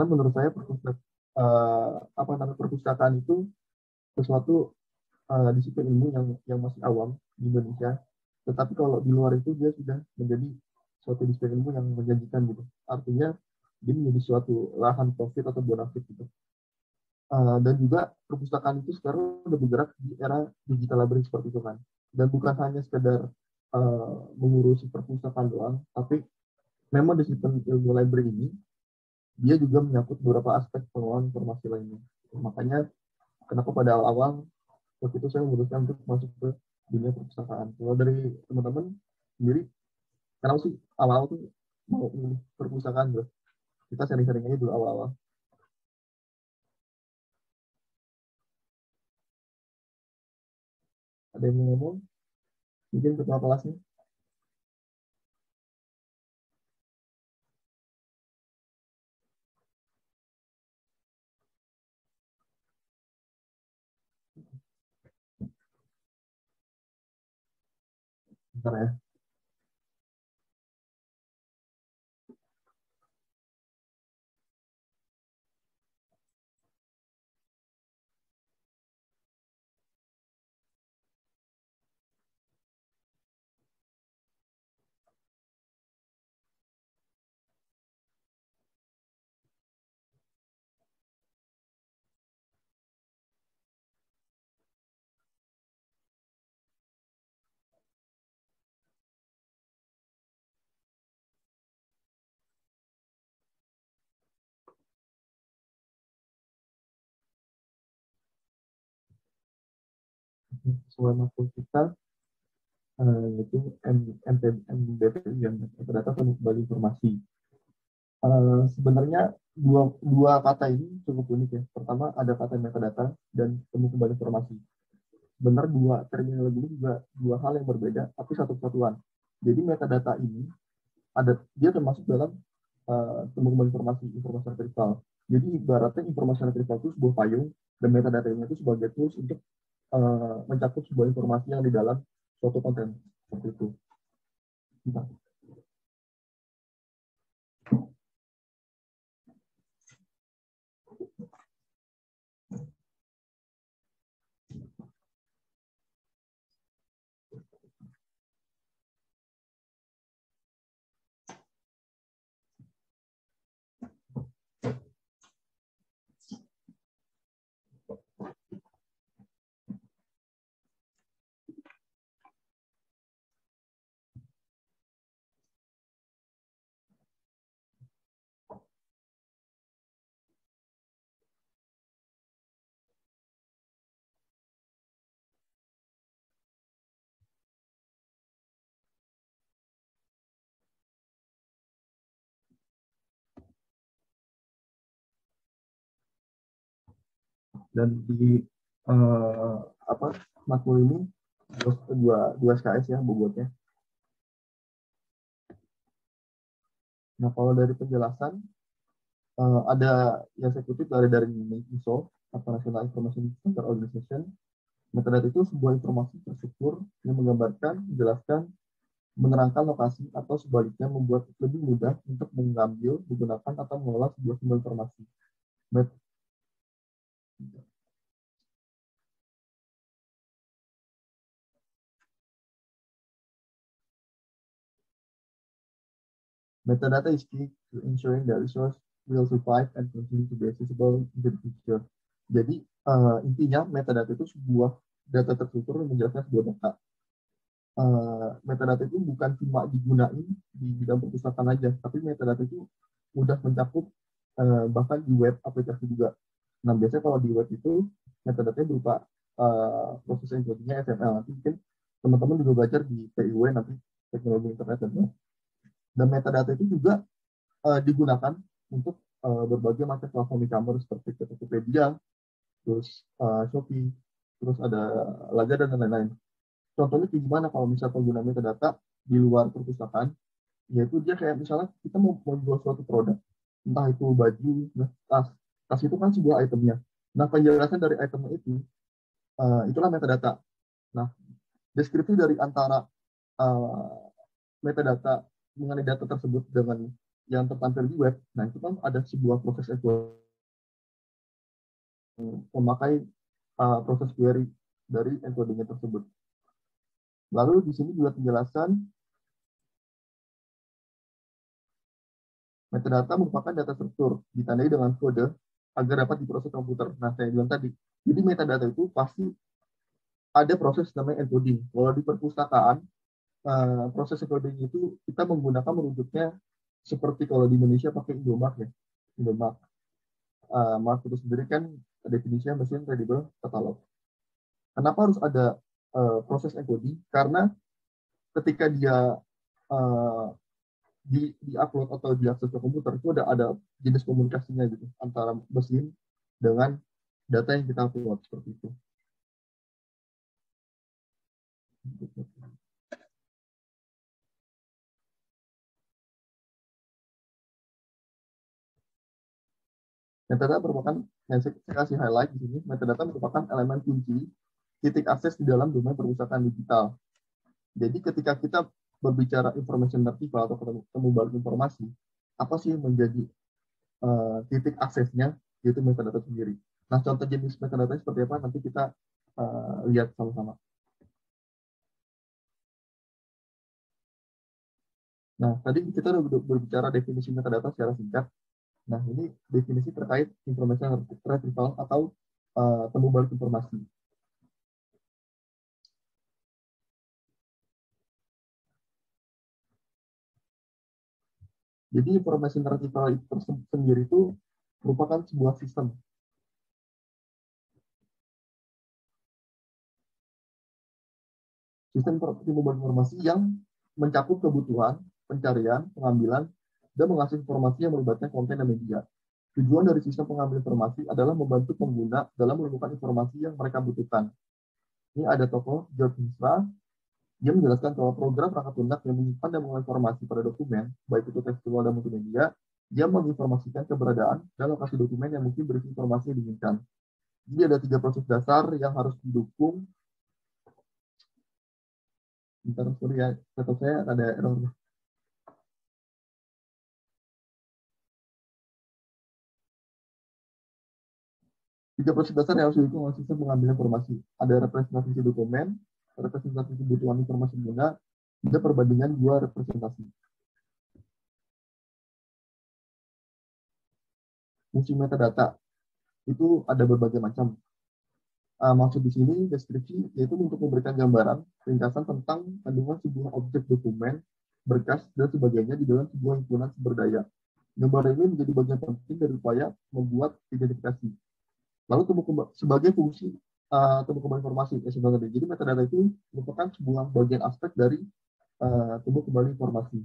menurut saya perpustakaan itu sesuatu disiplin ilmu yang masih awam di Indonesia. Tetapi kalau di luar itu dia sudah menjadi suatu disiplin ilmu yang menjanjikan gitu. Artinya dia menjadi suatu lahan profit atau bonafit gitu. Dan juga perpustakaan itu sekarang udah bergerak di era digital library seperti itu kan. Dan bukan hanya sekedar mengurusi perpustakaan doang, tapi memang disiplin ilmu library ini dia juga menyangkut beberapa aspek pengelolaan informasi lainnya. Makanya kenapa pada awal-awal waktu itu saya memutuskan untuk masuk ke dunia perpustakaan. Kalau dari teman-teman sendiri, kenapa sih awal-awal tuh mau milih perpustakaan bro? Kita sharing-sharing aja dulu awal-awal. Ada yang mau ngomong? Mungkin ketua kelasnya? Bentar ya. Sesuai maksud kita, yaitu MBPI yang data penuh kembali informasi. Sebenarnya dua kata ini cukup unik ya. Pertama ada kata metadata dan temu kembali informasi. Benar dua terminologi ini juga dua hal yang berbeda, tapi satu kesatuan. Jadi metadata ini dia termasuk dalam temu kembali informasi retrieval. Jadi ibaratnya informasi retrieval itu sebuah payung dan metadata ini itu sebagai tools untuk mencakup sebuah informasi yang di dalam suatu konten seperti itu. Entah. Dan di uh, apa makmul ini dua SKS ya bobotnya. Nah kalau dari penjelasan ada yang saya kutip dari ISO atau National Information Center Organization. Metadata itu sebuah informasi terstruktur yang menggambarkan, menjelaskan, menerangkan lokasi atau sebaliknya membuat lebih mudah untuk mengambil, menggunakan atau mengolah sebuah sumber informasi. Metadata is key to ensuring that resource will survive and continue to be accessible in the future. Jadi intinya metadata itu sebuah data terstruktur yang menjelaskan sebuah data. Metadata itu bukan cuma digunain di bidang perpustakaan aja, tapi metadata itu mudah mencakup bahkan di web aplikasi juga. Nah biasanya kalau di web itu metadata berupa proses encodingnya XML. Nanti mungkin teman-teman juga belajar di TIW nanti teknologi internet dan metadata itu juga digunakan untuk berbagai macam platform e-commerce seperti Tokopedia, terus Shopee, terus ada Lazada dan lain-lain. Contohnya kayak gimana kalau misalnya pengguna metadata di luar perpustakaan, yaitu dia kayak misalnya kita mau jual suatu produk, entah itu baju, nah, tas itu kan sebuah itemnya. Nah penjelasan dari itemnya itu, itulah metadata. Nah deskripsi dari antara metadata mengenai data tersebut dengan yang tertampil di web, nah itu kan ada sebuah proses encoding memakai proses query dari encodingnya tersebut. Lalu di sini juga penjelasan metadata merupakan data struktur ditandai dengan kode agar dapat diproses komputer. Nah, saya bilang tadi, jadi metadata itu pasti ada proses namanya encoding. Kalau di perpustakaan, proses encoding itu kita menggunakan merujuknya seperti kalau di Indonesia pakai Indomac ya. Indomac. Mark itu sendiri kan definisinya machine readable catalog. Kenapa harus ada proses encoding? Karena ketika dia uh, di-upload atau diakses ke komputer itu ada jenis komunikasinya gitu antara mesin dengan data yang kita upload seperti itu. Metadata merupakan, yang saya kasih highlight di sini, metadata merupakan elemen kunci titik akses di dalam domain perpustakaan digital. Jadi ketika kita berbicara information vertical atau ketemu balik informasi, apa sih yang menjadi titik aksesnya, yaitu metadata sendiri. Nah, contoh jenis metadata seperti apa nanti kita lihat sama-sama. Nah, tadi kita udah berbicara definisi metadata secara singkat. Nah, ini definisi terkait information retrieval atau temu balik informasi. Jadi information retrieval itu sendiri itu merupakan sebuah sistem. Sistem temu balik informasi yang mencakup kebutuhan, pencarian, pengambilan, dan menghasilkan informasi yang melibatkan konten dan media. Tujuan dari sistem pengambilan informasi adalah membantu pengguna dalam menemukan informasi yang mereka butuhkan. Ini ada tokoh George Misra. Dia menjelaskan bahwa program perangkat lunak yang menyimpan dan mengolah informasi pada dokumen, baik itu tekstual dan multimedia, dia menginformasikan keberadaan dan lokasi dokumen yang mungkin berisi informasi yang diinginkan. Jadi ada 3 proses dasar yang harus didukung. Bentar, sorry ya, kata saya ada error. 3 proses dasar yang harus didukung oleh sistem pengambilan informasi. Ada representasi dokumen, representasi kebutuhan informasi guna, dan perbandingan 2 representasi. Fungsi metadata itu ada berbagai macam. Maksud di sini deskripsi yaitu untuk memberikan gambaran ringkasan tentang kandungan sebuah objek dokumen, berkas, dan sebagainya di dalam sebuah himpunan sumber daya. Gambar ini menjadi bagian penting dari upaya membuat identifikasi. Lalu sebagai fungsi tumbuh kembang informasi ya sebenarnya. Jadi metadata itu merupakan sebuah bagian aspek dari tumbuh kembang informasi.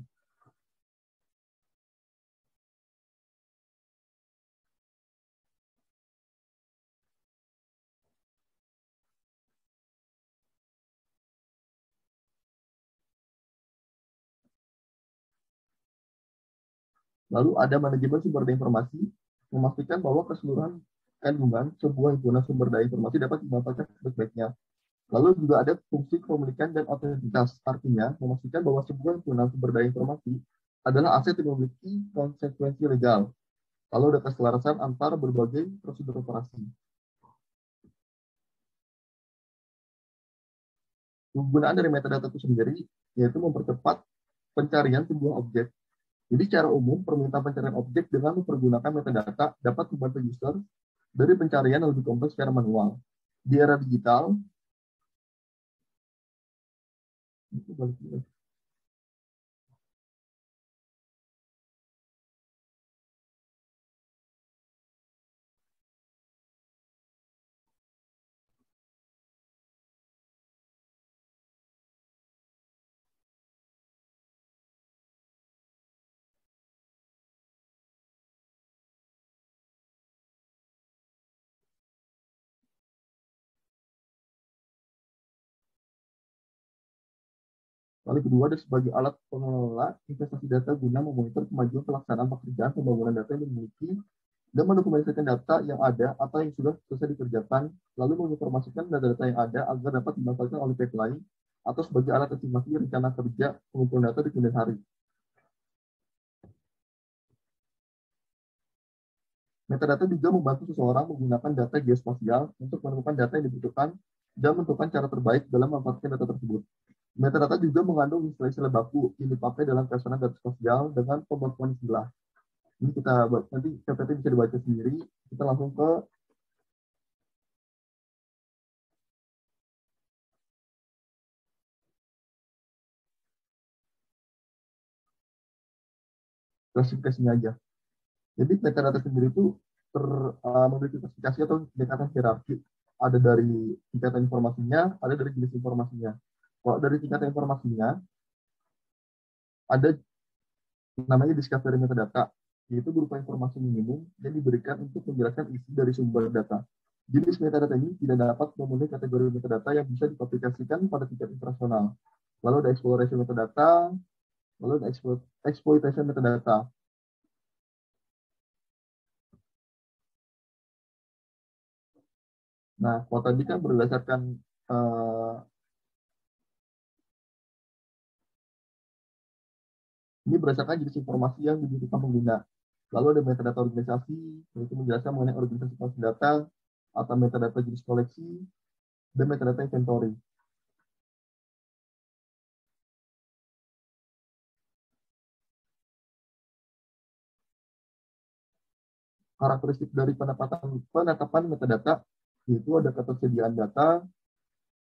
Lalu ada manajemen sumber daya informasi, memastikan bahwa keseluruhan kandungan sebuah himpunan sumber daya informasi dapat dimanfaatkan sebaik-baiknya. Lalu juga ada fungsi kepemilikan dan otentitas, artinya memastikan bahwa sebuah himpunan sumber daya informasi adalah aset yang memiliki konsekuensi legal. Lalu ada keselarasan antar berbagai prosedur operasi. Penggunaan dari metadata itu sendiri yaitu mempercepat pencarian sebuah objek. Jadi secara umum, permintaan pencarian objek dengan mempergunakan metadata dapat membantu user dari pencarian yang lebih kompleks secara manual. Di era digital, lalu kedua ada sebagai alat pengelola investasi data guna memonitor kemajuan pelaksanaan pekerjaan pembangunan data yang dimiliki dan mendokumentasikan data yang ada atau yang sudah selesai dikerjakan, lalu menginformasikan data-data yang ada agar dapat dimanfaatkan oleh pihak lain atau sebagai alat estimasi rencana kerja pengumpulan data di kemudian hari. Metadata juga membantu seseorang menggunakan data geospasial untuk menemukan data yang dibutuhkan dan menentukan cara terbaik dalam memanfaatkan data tersebut. Metadata juga mengandung istilah-istilah baku yang dipakai dalam penyelesaian data sosial dengan pembentukan istilah. Ini kita nanti PPT bisa dibaca sendiri. Kita langsung ke klasifikasinya aja. Jadi metadata sendiri itu memiliki klasifikasi atau tingkatan hierarki. Ada dari tingkatan informasinya, ada dari jenis informasinya. Kalau dari tingkatan informasinya, ada namanya discovery metadata, yaitu berupa informasi minimum yang diberikan untuk menjelaskan isi dari sumber data. Jenis metadata ini tidak dapat memenuhi kategori metadata yang bisa diaplikasikan pada tingkat internasional. Lalu ada exploration metadata, lalu ada exploitation metadata. Nah, kalau tadi kan berdasarkan uh, ini berdasarkan jenis informasi yang dibutuhkan pengguna. Lalu ada metadata organisasi, yaitu menjelaskan mengenai organisasi kelas data, atau metadata jenis koleksi, dan metadata inventory. Karakteristik dari penetapan metadata, yaitu ada ketersediaan data,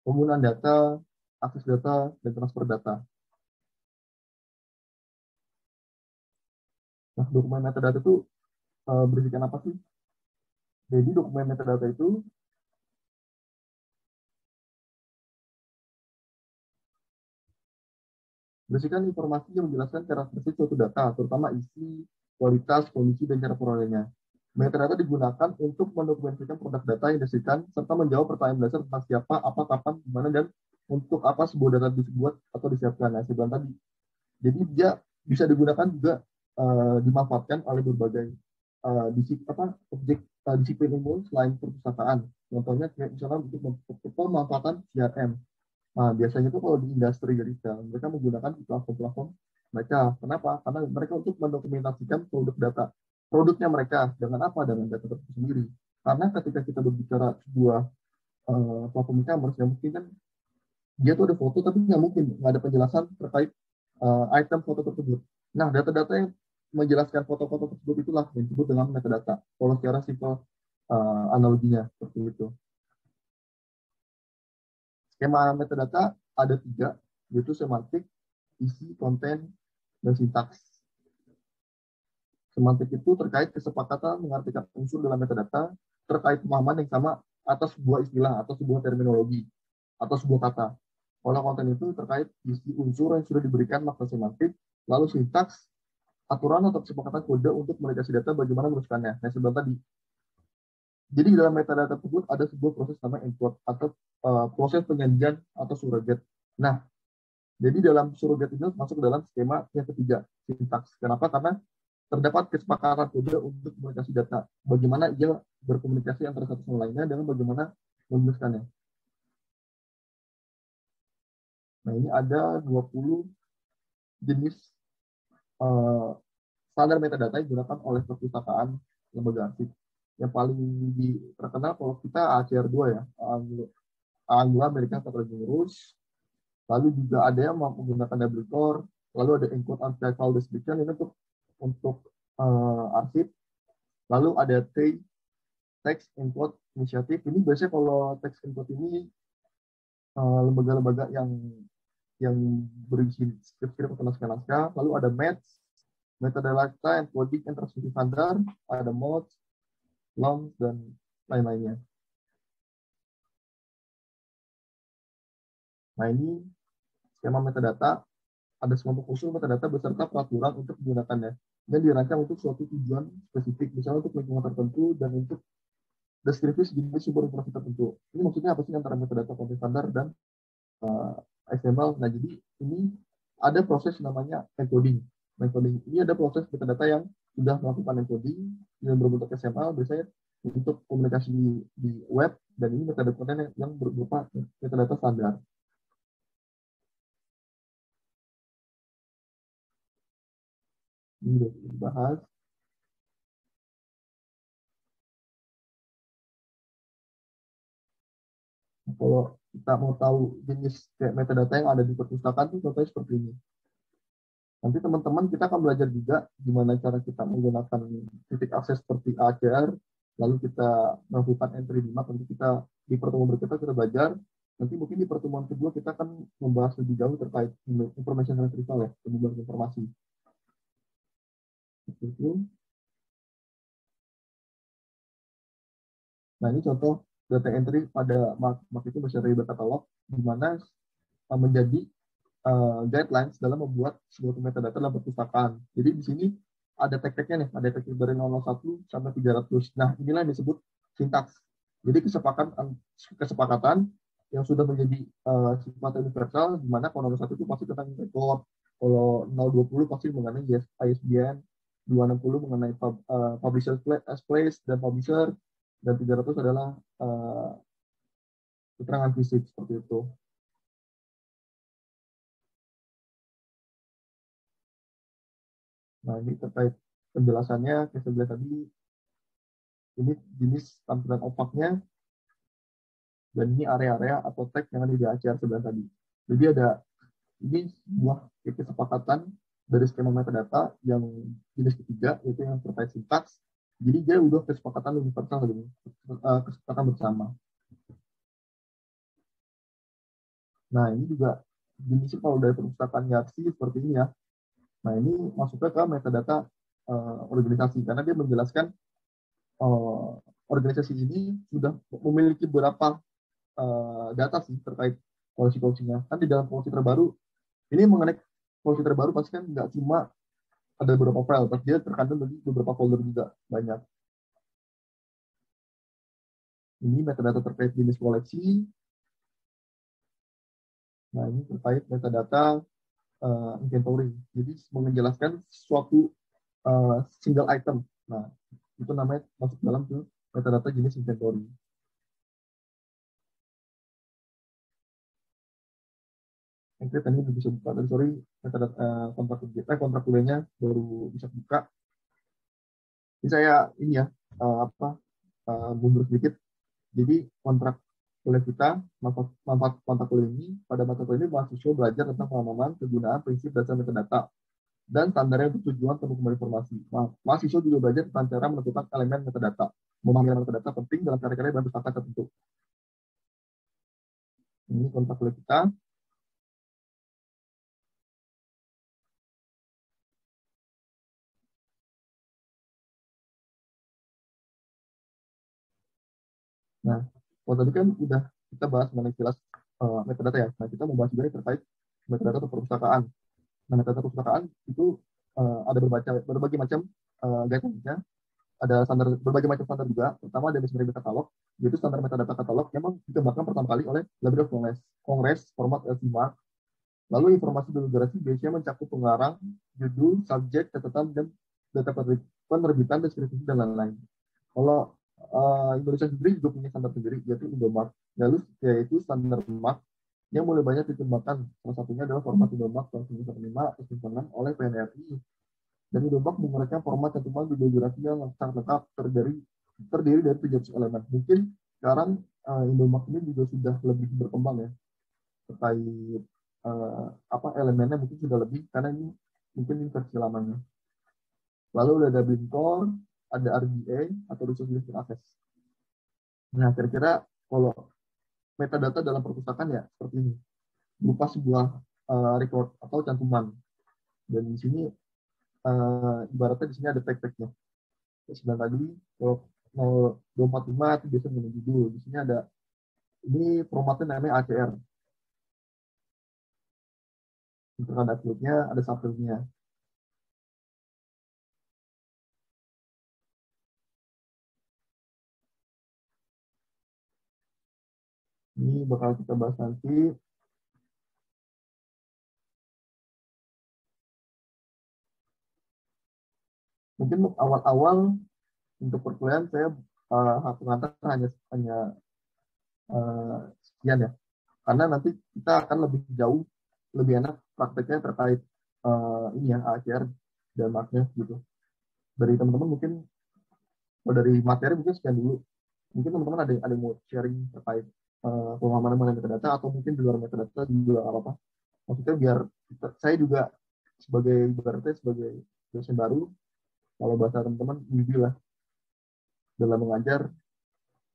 penggunaan data, akses data, dan transfer data. Nah, dokumen metadata itu berisikan apa sih? Jadi dokumen metadata itu berisikan informasi yang menjelaskan karakteristik suatu data, terutama isi, kualitas, kondisi, dan cara perolehnya. Metadata digunakan untuk mendokumentasikan produk data yang dihasilkan, serta menjawab pertanyaan dasar tentang siapa, apa, kapan, di mana, dan untuk apa sebuah data dibuat atau disiapkan. Nah, saya bilang tadi. Jadi dia bisa digunakan juga dimanfaatkan oleh berbagai objek disiplin ilmu selain perpustakaan. Contohnya kayak misalnya untuk pemanfaatan CRM. Nah, biasanya tuh kalau di industri retail, mereka menggunakan platform-platform mereka. Kenapa? Karena mereka untuk mendokumentasikan produk data. Produknya mereka dengan apa? Dengan data tersebut sendiri. Karena ketika kita berbicara sebuah platform e-commerce, yang mungkin kan dia tuh ada foto, tapi nggak mungkin nggak ada penjelasan terkait item foto tersebut. Nah, data-data yang menjelaskan foto-foto tersebut itulah yang disebut dengan metadata. Kalau secara simpel analoginya seperti itu. Skema metadata ada tiga, yaitu semantik, isi, konten, dan sintaks. Semantik itu terkait kesepakatan mengartikan unsur dalam metadata terkait pemahaman yang sama atas sebuah istilah atau sebuah terminologi atau sebuah kata. Kalau konten itu terkait isi unsur yang sudah diberikan makna semantik, lalu sintaks, aturan atau kesepakatan kode untuk melekasi data bagaimana menuliskannya. Nah, sebelum tadi. Jadi dalam metadata tersebut ada sebuah proses namanya encode atau proses penyajian atau surrogate. Nah, jadi dalam surrogate ini masuk ke dalam skema yang ketiga, sintaks. Kenapa? Karena terdapat kesepakatan kode untuk komunikasi data. Bagaimana ia berkomunikasi antara satu sama lainnya dengan bagaimana menuliskannya. Nah, ini ada 20 jenis uh, standar metadata yang digunakan oleh perpustakaan lembaga arsip. Yang paling terkenal kalau kita ACR2 ya, Anglo American Cataloging Rules. Lalu juga ada yang menggunakan double core, lalu ada encode and file description ini untuk arsip. Lalu ada text encode initiative. Ini biasanya kalau text encode ini lembaga-lembaga yang berisi skrip-skrip atau naskah-naskah. Lalu ada match, metadata, encoding, and transmission standard, ada mods, LOMS, dan lain-lainnya. Nah, ini skema metadata, ada sekelompok usul metadata beserta peraturan untuk menggunakannya dan dirancang untuk suatu tujuan spesifik, misalnya untuk lingkungan tertentu dan untuk deskripsi jenis sumber informasi tertentu. Ini maksudnya apa sih antara metadata konten standar dan XML? Nah, jadi ini ada proses namanya encoding. Encoding ini ada proses metadata yang sudah melakukan encoding yang berbentuk XML biasanya untuk komunikasi di web, dan ini metadata konten yang berupa metadata standar. Ini sudah dibahas. Kalau kita mau tahu jenis kayak metadata yang ada di perpustakaan tuh contohnya seperti ini. Nanti teman-teman kita akan belajar juga gimana cara kita menggunakan titik akses seperti ACR, lalu kita melakukan entry di map. Nanti kita di pertemuan berikutnya kita belajar. Nanti mungkin di pertemuan kedua kita akan membahas lebih jauh terkait information retrieval ya, pengumpulan informasi. Seperti itu. Nah ini contoh data entry pada map itu Machinery Data Catalog, di mana menjadi guidelines dalam membuat sebuah metadata dalam perpustakaan. Jadi di sini ada tag-tagnya nih, ada tag dari 001 sampai 300. Nah, inilah yang disebut sintaks. Jadi kesepakatan yang sudah menjadi sifat universal, di mana kalau 01 itu pasti tentang record, kalau 020 pasti mengenai ISBN, 260 mengenai publisher place dan publisher, dan 300 adalah keterangan fisik seperti itu. Nah, ini terkait penjelasannya, kayak saya bilang tadi, ini jenis tampilan opaknya, dan ini area-area atau tag yang ada di ACR sebelah tadi. Jadi ada, ini sebuah kesepakatan dari skema metadata yang jenis ketiga, yaitu yang terkait sintaks. Jadi dia udah kesepakatan universal, kesepakatan bersama. Nah, ini juga jenisnya kalau dari perpustakaan YARSI seperti ini ya. Nah, ini masuknya ke metadata organisasi, karena dia menjelaskan organisasi ini sudah memiliki beberapa data sih terkait policy-policy-nya. Kan di dalam policy terbaru, ini mengenai policy terbaru pasti kan nggak cuma ada beberapa file, tapi dia terkandung dari beberapa folder juga banyak. Ini metadata terkait jenis koleksi. Nah, ini terkait metadata inventory. Jadi menjelaskan suatu single item. Nah, itu namanya masuk dalam ke metadata jenis inventory. Oke, tadi bisa buka. Tadi sorry, metadata kontrak kuliahnya baru bisa buka. Ini saya ini ya mundur sedikit. Jadi kontrak kuliah kita, manfaat kontrak kuliah ini, pada mata kuliah ini mahasiswa belajar tentang pemahaman, kegunaan, prinsip, dasar metadata, dan standarnya untuk tujuan pengumpulan informasi. Mahasiswa juga belajar tentang cara menentukan elemen metadata. Memahami elemen metadata penting dalam karya-karya dan pustaka tertentu. Ini kontrak kuliah kita. Nah, kalau tadi kan udah kita bahas mengenai kelas metadata ya. Nah, kita membahas juga terkait metadata perpustakaan. Nah, metadata perpustakaan itu ada berbagai macam guidelines-nya. Ada standar berbagai macam standar juga. Pertama ada Machinery Data Catalog, yaitu standar metadata katalog yang memang dikembangkan pertama kali oleh Library of Congress format LC-MARC. Lalu informasi bibliografi biasanya mencakup pengarang, judul, subjek, catatan, dan data penerbitan, deskripsi, dan lain-lain. Kalau Indonesia sendiri juga punya standar sendiri, yaitu Indomark. Lalu yaitu standar MARC yang mulai banyak dikembangkan. Salah satunya adalah format Indomark tahun 1995 oleh PNRI. Dan Indomark menggunakan format cantuman bibliografi yang sangat lengkap terdiri dari 700 elemen. Mungkin sekarang Indomark ini juga sudah lebih berkembang ya terkait elemennya mungkin sudah lebih karena ini mungkin ini versi lamanya. Lalu ada Core, ada RBA atau Resource Based Access. Nah, kira-kira kalau metadata dalam perpustakaan ya seperti ini, berupa sebuah record atau cantuman. Dan di sini ibaratnya di sini ada tag-tagnya. Sebentar tadi kalau 0245 itu biasanya dengan judul. Di sini ada ini formatnya namanya ACR. Untuk ada uploadnya, ada subfield-nya. Ini bakal kita bahas nanti. Mungkin awal-awal untuk perkuliahan saya pengantar hanya sekian ya. Karena nanti kita akan lebih jauh, lebih enak prakteknya terkait ini ya ACR dan marknya gitu. Dari teman-teman mungkin dari materi mungkin sekian dulu. Mungkin teman-teman ada yang mau sharing terkait pemahaman mengenai metadata atau mungkin di luar metadata juga nggak apa-apa. Maksudnya biar saya juga sebagai ibaratnya sebagai dosen baru, kalau bahasa teman-teman newbie lah dalam mengajar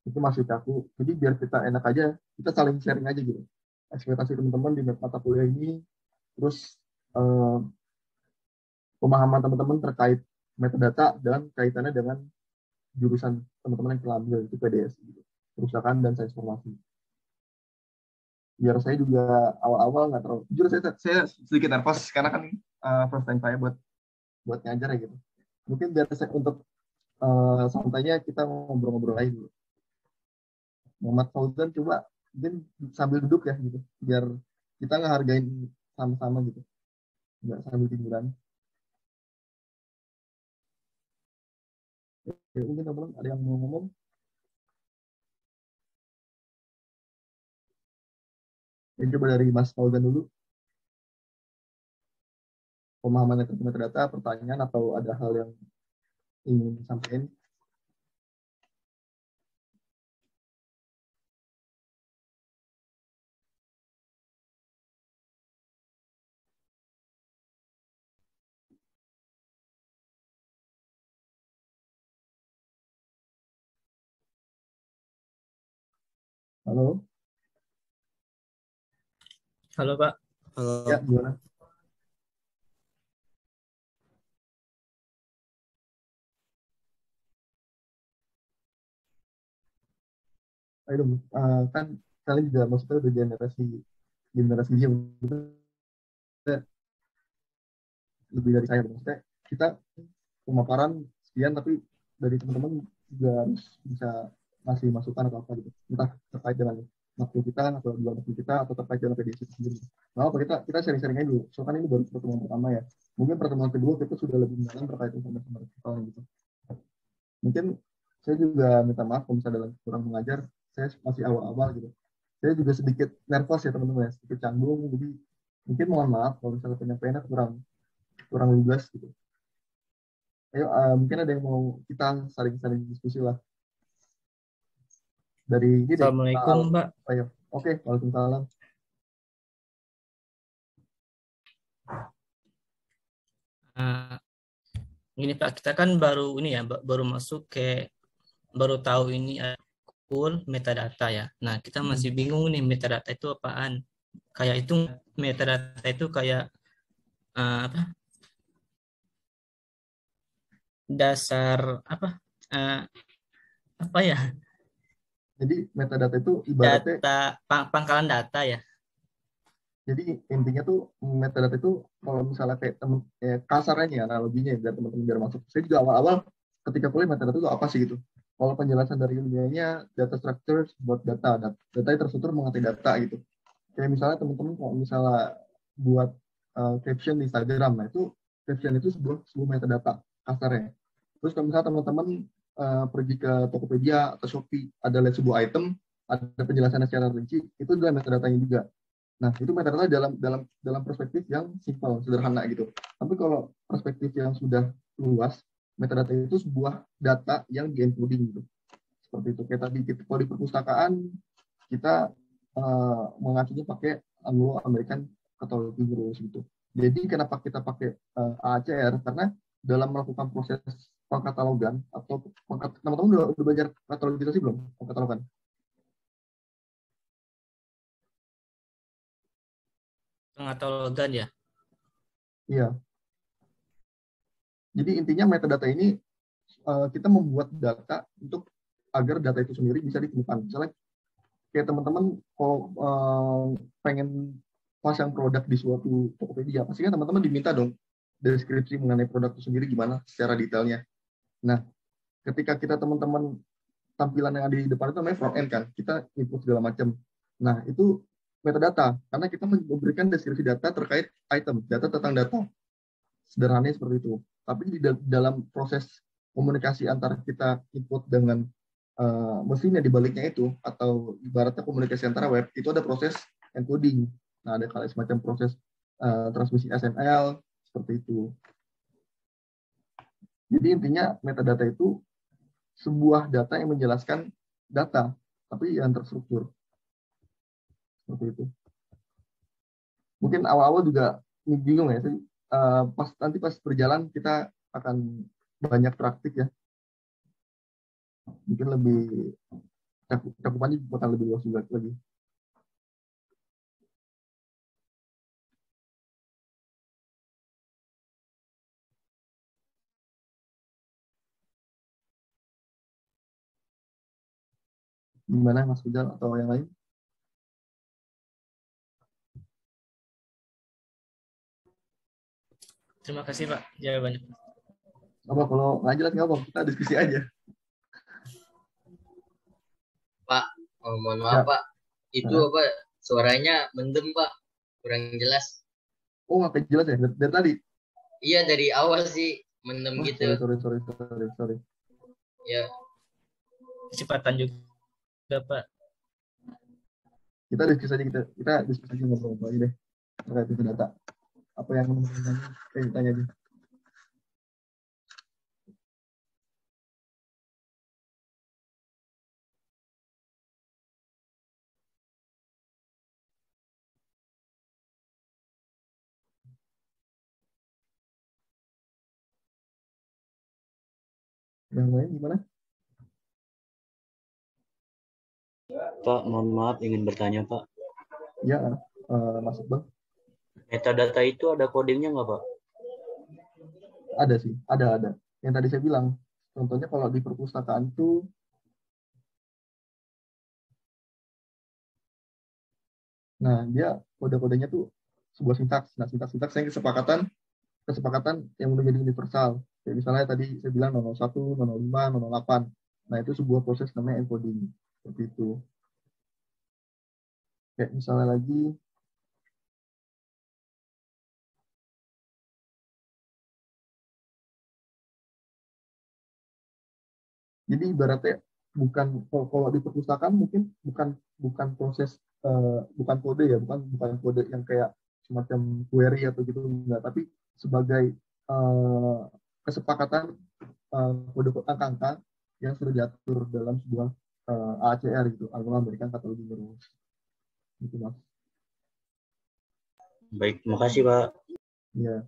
itu masih kaku. Jadi biar kita enak aja, kita saling sharing aja gitu. Ekspektasi teman-teman di mata kuliah ini, terus eh, pemahaman teman-teman terkait metadata dan kaitannya dengan jurusan teman-teman yang telah ambil itu PDS gitu. Perusahaan dan sains informasi. Biar saya juga awal-awal nggak terlalu jujur saya sedikit nervous karena kan first time saya buat ngajar ya gitu. Mungkin biar saya untuk santainya kita ngobrol-ngobrol lagi dulu. Muhammad Fauzan coba mungkin sambil duduk ya gitu biar kita ngehargain sama-sama gitu nggak sambil tiduran. Ya, mungkin teman-teman ada yang mau ngomong. Ya, coba dari Mas Fauzan dulu pemahamannya tentang metadata, pertanyaan atau ada hal yang ingin disampaikan. Halo. Halo Pak. Ya, Halo. gimana? Ayo dong, kan kalian juga maksudnya udah generasi generasi dia lebih dari saya maksudnya kita pemaparan sekian tapi dari teman-teman juga harus bisa ngasih masukan atau apa gitu entah terkait dengan waktu kita atau di luar waktu kita atau terkait dengan PDC itu sendiri. Nah, apa kita sharing-sharing aja dulu. Soalnya kan ini baru pertemuan pertama ya. Mungkin pertemuan kedua kita sudah lebih mendalam terkait informasi mereka gitu. Mungkin saya juga minta maaf kalau misalnya dalam kurang mengajar, saya masih awal-awal gitu. Saya juga sedikit nervous ya teman-teman ya, sedikit canggung. Jadi mungkin mohon maaf kalau misalnya penyampaiannya kurang kurang lugas gitu. Ayo, mungkin ada yang mau kita saling-saling diskusi lah dari ini deh. Assalamualaikum Pak. Ayo, oke, waalaikumsalam. Eh, Ini Pak, kita kan baru ini ya, baru masuk baru tahu ini cool metadata ya. Nah, kita masih bingung nih metadata itu apaan. Kayak itu metadata itu kayak apa? Dasar apa? Eh, apa ya? Jadi metadata itu ibaratnya, Data pangkalan data ya. jadi intinya tuh metadata itu kalau misalnya kayak temen, kasarnya nih analoginya ya, biar teman-teman biar masuk. Saya juga awal-awal ketika kuliah metadata itu apa sih gitu. Kalau penjelasan dari ilmiahnya data structure buat data yang terstruktur mengerti data gitu. Kayak misalnya teman-teman kalau misalnya buat caption di Instagram, nah itu caption itu sebuah metadata kasarnya. Terus kalau misalnya teman-teman pergi ke Tokopedia atau Shopee, ada lihat sebuah item, ada penjelasannya secara rinci, itu juga metadatanya juga. Nah, itu metadata dalam dalam dalam perspektif yang simpel, sederhana gitu. Tapi kalau perspektif yang sudah luas, metadata itu sebuah data yang di-encoding gitu. Seperti itu. Kayak tadi kita, kalau di perpustakaan kita mengacunya pakai Anglo American Cataloging Rules gitu. Jadi kenapa kita pakai AACR? Karena dalam melakukan proses pengkatalogan atau teman-teman udah belajar katalogisasi belum? Pengkatalogan. Pengatalogan ya. Iya. Jadi intinya metadata ini kita membuat data untuk agar data itu sendiri bisa ditemukan. Misalnya kayak teman-teman kalau pengen pasang produk di suatu Tokopedia, pastinya teman-teman diminta dong deskripsi mengenai produk itu sendiri gimana secara detailnya. Nah, ketika kita teman-teman tampilan yang ada di depan itu namanya front end kan, kita input segala macam. Nah, itu metadata karena kita memberikan deskripsi data terkait item, data tentang data. Sederhananya seperti itu. Tapi di dalam proses komunikasi antara kita input dengan mesin yang dibaliknya itu, atau ibaratnya komunikasi antara web, itu ada proses encoding. Nah, ada kayak semacam proses transmisi SML, seperti itu. Jadi intinya metadata itu sebuah data yang menjelaskan data, tapi yang terstruktur. seperti itu. Mungkin awal-awal juga bingung ya. Pas berjalan kita akan banyak praktik ya. Mungkin lebih cakupannya bakal lebih luas juga lagi. Gimana Mas Rizal atau yang lain? Terima kasih Pak jawabannya. Apa kalau nggak jelas nggak apa, kita diskusi aja. Pak, mohon maaf Ya. Pak, itu apa suaranya mendem Pak, kurang jelas. Oh nggak jelas ya dari tadi? Iya dari awal sih mendem gitu. Sorry. Ya. Kecepatan juga Pak. Kita diskusi aja ngobrol aja deh terkait itu data. Apa yang teman-teman tanya aja. Yang lain gimana? Pak, mohon maaf ingin bertanya Pak. Ya, masuk Bang. Metadata itu ada codingnya nggak Pak? Ada sih, ada. Yang tadi saya bilang, contohnya kalau di perpustakaan itu nah dia kode-kodenya tuh sebuah sintaks. Nah, sintaks yang kesepakatan yang menjadi universal. Kayak misalnya tadi saya bilang 001, 005, 008. Nah, itu sebuah proses namanya encoding. Seperti itu. Kayak misalnya lagi jadi ibaratnya kalau di perpustakaan mungkin bukan proses bukan kode ya, bukan kode yang kayak semacam query atau gitu enggak, tapi sebagai uh, kesepakatan kode angka-angka yang sudah diatur dalam sebuah ACR gitu, Anglo American Cataloging Rules. Gitu Mas. Baik, makasih Pak. Ya.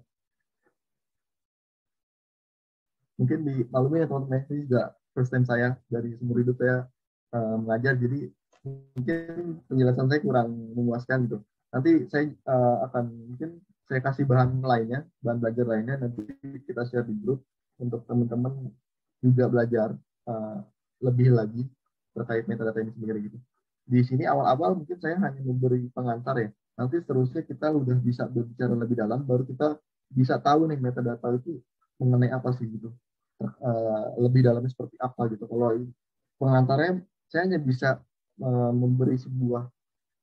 Mungkin di maklumnya ya teman-teman, ini juga first time saya dari seumur hidup saya mengajar, jadi mungkin penjelasan saya kurang memuaskan gitu. Nanti saya mungkin saya kasih bahan lainnya, bahan belajar lainnya, nanti kita share di grup untuk teman-teman juga belajar uh, lebih lagi terkait metadata ini sendiri gitu. Di sini awal-awal mungkin saya hanya memberi pengantar ya. Nanti seterusnya kita udah bisa berbicara lebih dalam, baru kita bisa tahu nih metadata itu mengenai apa sih gitu. Lebih dalamnya seperti apa gitu. Kalau pengantarnya saya hanya bisa memberi sebuah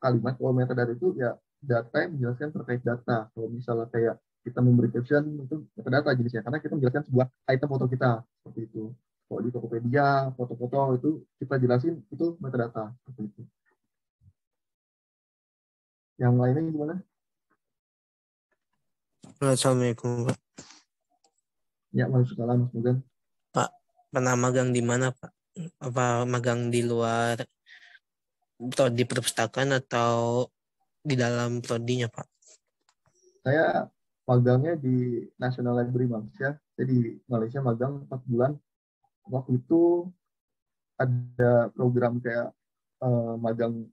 kalimat. Kalau metadata itu ya data yang menjelaskan terkait data. Kalau misalnya kayak kita memberi caption itu metadata jenisnya, karena kita menjelaskan sebuah item foto kita seperti itu. Kalau di Tokopedia foto-foto itu kita jelasin itu metadata seperti itu. Yang lainnya gimana? Assalamualaikum Pak. Ya, waalaikumsalam Mas Mugan. Pak, pernah magang di mana Pak? Apa magang di luar atau di perpustakaan atau di dalam prodinya Pak? Saya magangnya di National Library Malaysia. Saya di Malaysia magang 4 bulan. Waktu itu ada program kayak magang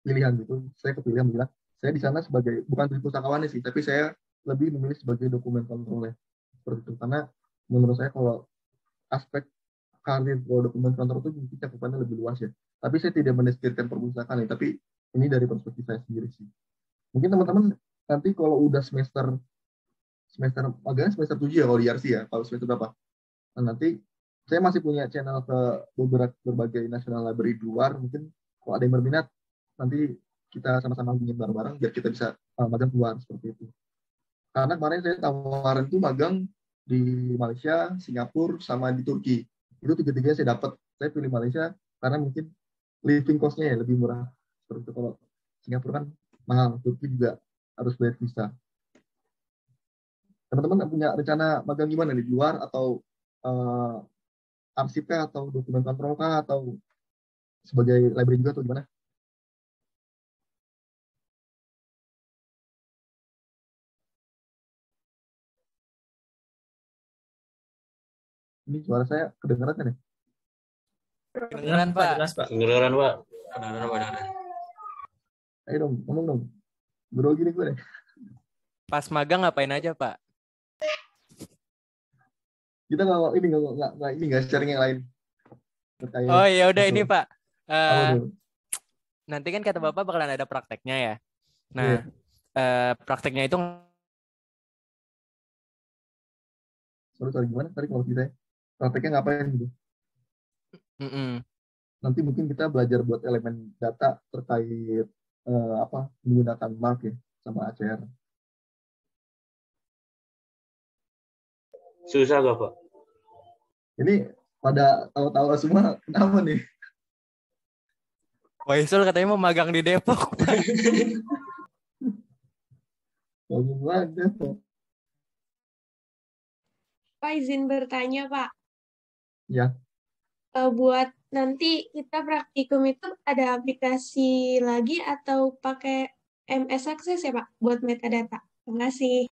pilihan gitu. Saya kepilihan bilang, saya di sana sebagai bukan di pustakawan sih, tapi saya lebih memilih sebagai dokumen kontroler seperti itu. Karena menurut saya kalau aspek karir kalau dokumen kontrol itu mungkin cakupannya lebih luas ya. Tapi saya tidak mendeskripsikan perpustakaan ini, tapi ini dari perspektif saya sendiri sih. Mungkin teman-teman nanti kalau udah semester magangnya semester 7 ya kalau di RC ya, kalau semester berapa? Nah, nanti saya masih punya channel ke berbagai national library di luar, mungkin kalau ada yang berminat nanti kita sama-sama hubungin bareng-bareng biar kita bisa magang keluar seperti itu. Karena kemarin saya tawaran itu magang di Malaysia, Singapura, sama di Turki. Itu tiga-tiganya saya dapat. Saya pilih Malaysia karena mungkin living cost-nya ya lebih murah. Seperti itu. Kalau Singapura kan mahal, Turki juga harus bayar visa. Teman-teman punya rencana magang gimana nih? Di luar atau arsip kah atau dokumen kontrol kah atau sebagai library juga atau gimana? Ini suara saya kedengeran kan ya? Kedengeran, Pak. Jelas, Pak. Kedengeran, Pak. Kedengeran. Ayo dong, ngomong dong. Grogi nih gue deh. Pas magang ngapain aja, Pak? Kita nggak sharing yang lain. Terkait Oh ya udah itu. ini Pak. Apa tuh? Nanti kan kata Bapak bakalan ada prakteknya ya. Iya. Nah, prakteknya itu Sorry, gimana tadi kalau kita prakteknya ngapain gitu? Nanti mungkin kita belajar buat elemen data terkait menggunakan mark ya sama ACR. Susah gak, Pak? Ini pada tahu-tahu semua kenapa nih? Waisul katanya mau magang di Depok. Bagus banget. Pak izin bertanya Pak. Ya. Buat nanti kita praktikum itu ada aplikasi lagi atau pakai MS Access ya Pak buat metadata? Terima kasih.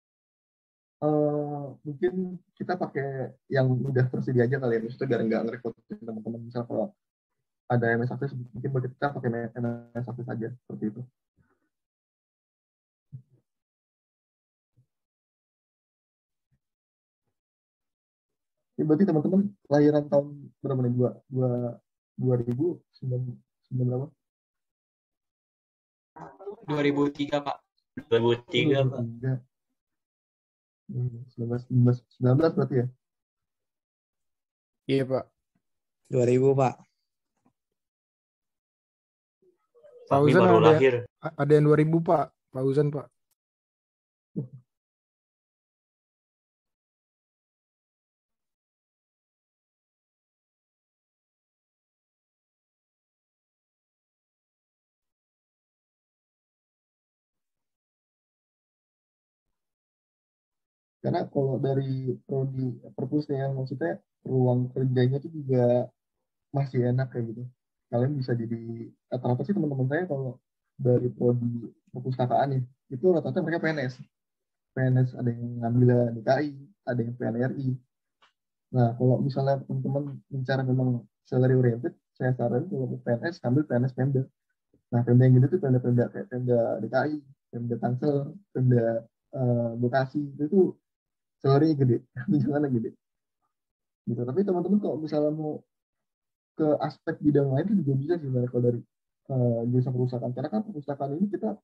Mungkin kita pakai yang udah tersedia aja kali ya, maksudnya biar nggak ngerepotin teman-teman. Misal kalau ada MS Access, mungkin kita pakai MS Access aja, seperti itu. Ini berarti teman-teman lahiran tahun berapa nih? 2009 berapa? 2003 Pak. 2003, Pak. 19 berarti ya? Iya Pak. 2000 Pak. Tapi Fauzan baru lahir. ada yang 2000 Pak. Fauzan Pak. Karena kalau dari prodi perpusnya yang maksudnya ruang kerjanya itu juga masih enak kayak gitu. Kalian bisa jadi rata-rata sih teman-teman saya kalau dari prodi perpustakaan ya, itu rata-rata mereka PNS. PNS ada yang ngambil DKI, ada yang PNRI. Nah, kalau misalnya teman-teman bicara memang salary oriented, saya saran kalau mau PNS, ambil PNS Pemda. Nah, Pemda yang gitu tuh Pemda kayak Pemda DKI, Pemda Tangsel, Pemda Bekasi, itu salary gede, tunjangannya gede. Gitu. Tapi teman-teman kalau misalnya mau ke aspek bidang lain itu juga bisa sih sebenarnya kalau dari jurusan perpustakaan. Karena kan perpustakaan ini kita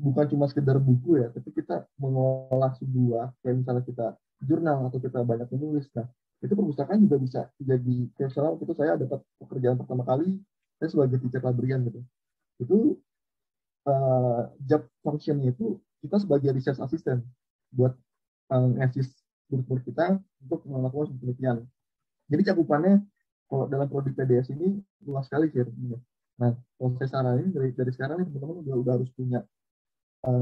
bukan cuma sekedar buku ya, tapi kita mengolah sebuah, kayak misalnya kita jurnal atau kita banyak menulis. Nah, itu perpustakaan juga bisa jadi, kayak misalnya waktu itu saya dapat pekerjaan pertama kali, saya sebagai teacher librarian gitu. Itu job function-nya itu kita sebagai research assistant buat ngasih murid-murid kita untuk melakukan penelitian. Jadi cakupannya kalau dalam prodi PDS ini luas sekali sih. Nah, kalau saya saranin dari sekarang nih teman-teman udah harus punya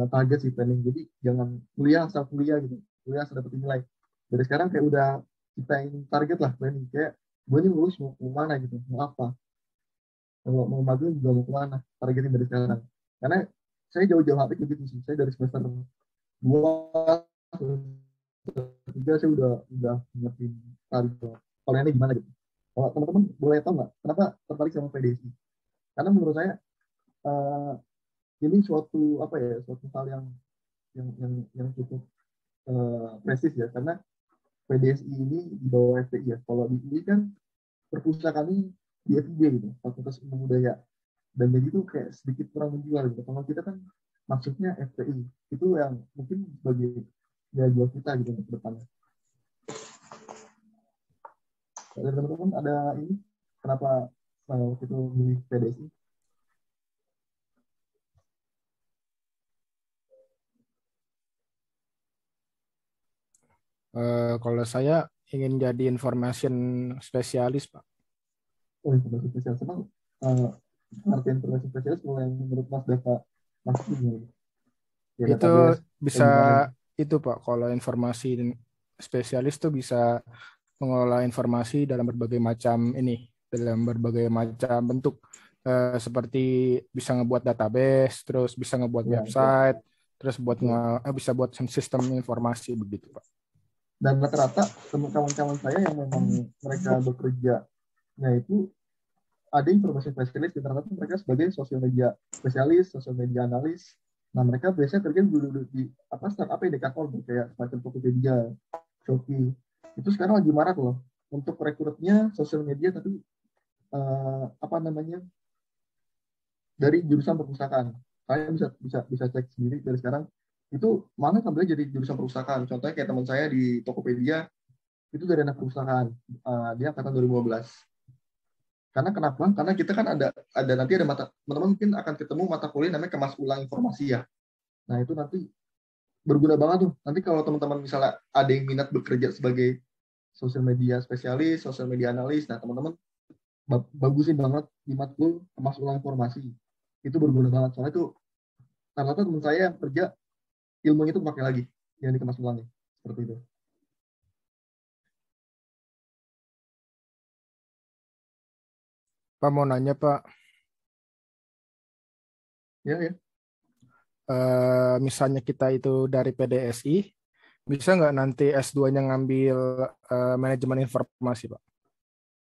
target sih planning. Jadi jangan kuliah asal kuliah gitu, kuliah asal dapat nilai. Dari sekarang kayak udah kita ingin target lah planning. Kayak gue ini lulus mau kemana gitu, mau apa? Kalau mau magang juga mau kemana? Targetin dari sekarang. Karena saya jauh-jauh hari begitu sih. Saya dari semester 2 juga saya udah ngertiin target. Kalau ini gimana gitu? Kalau teman-teman boleh tahu nggak kenapa tertarik sama PDSI? Karena menurut saya ini suatu hal yang cukup presis ya, karena PDSI ini di bawah FPI ya. Kalau di sini kan perpustakaan ini di FIB gitu, Fakultas Ilmu Budaya, dan jadi itu kayak sedikit kurang menjual gitu. Kalau kita kan maksudnya FPI itu yang mungkin sebagai nilai jual kita gitu ke depannya. Dari teman-teman ada ini kenapa kita memilih PDSI? Kalau saya ingin jadi information spesialis Pak. Oh, informasi spesialis memang arti informasi spesialis kalau yang menurut Mas Dava ini ya, itu database, bisa itu Pak, kalau informasi spesialis tuh bisa mengelola informasi dalam berbagai macam bentuk, seperti bisa ngebuat database, terus bisa ngebuat website, terus bisa buat sistem informasi begitu Pak. Dan rata-rata kawan-kawan saya yang memang mereka bekerjanya itu ada informasi spesialis, rata-rata mereka sebagai sosial media spesialis, sosial media analis. Nah, mereka biasanya kerja dulu di startup Dekakorn kayak semacam Tokopedia, Shopee. Itu sekarang lagi marak loh untuk rekrutnya sosial media, tapi dari jurusan perpustakaan. Saya bisa cek sendiri dari sekarang. Itu mana sampai jadi jurusan perpustakaan. Contohnya kayak teman saya di Tokopedia itu dari anak perpustakaan. Dia angkatan 2015. Karena kenapa? Karena kita kan ada nanti ada teman-teman mungkin akan ketemu mata kuliah namanya kemas ulang informasi ya. Nah, itu nanti berguna banget tuh. Nanti kalau teman-teman misalnya ada yang minat bekerja sebagai sosial media spesialis, sosial media analis, nah teman-teman bagusin banget di matkul kemas ulang informasi. Itu berguna banget. Soalnya itu rata-rata teman saya yang kerja ilmunya itu pakai lagi yang dikemas ulangnya. Seperti itu. Pak mau nanya Pak, Ya. Misalnya kita itu dari PDSI, bisa nggak nanti S2-nya ngambil manajemen informasi, Pak?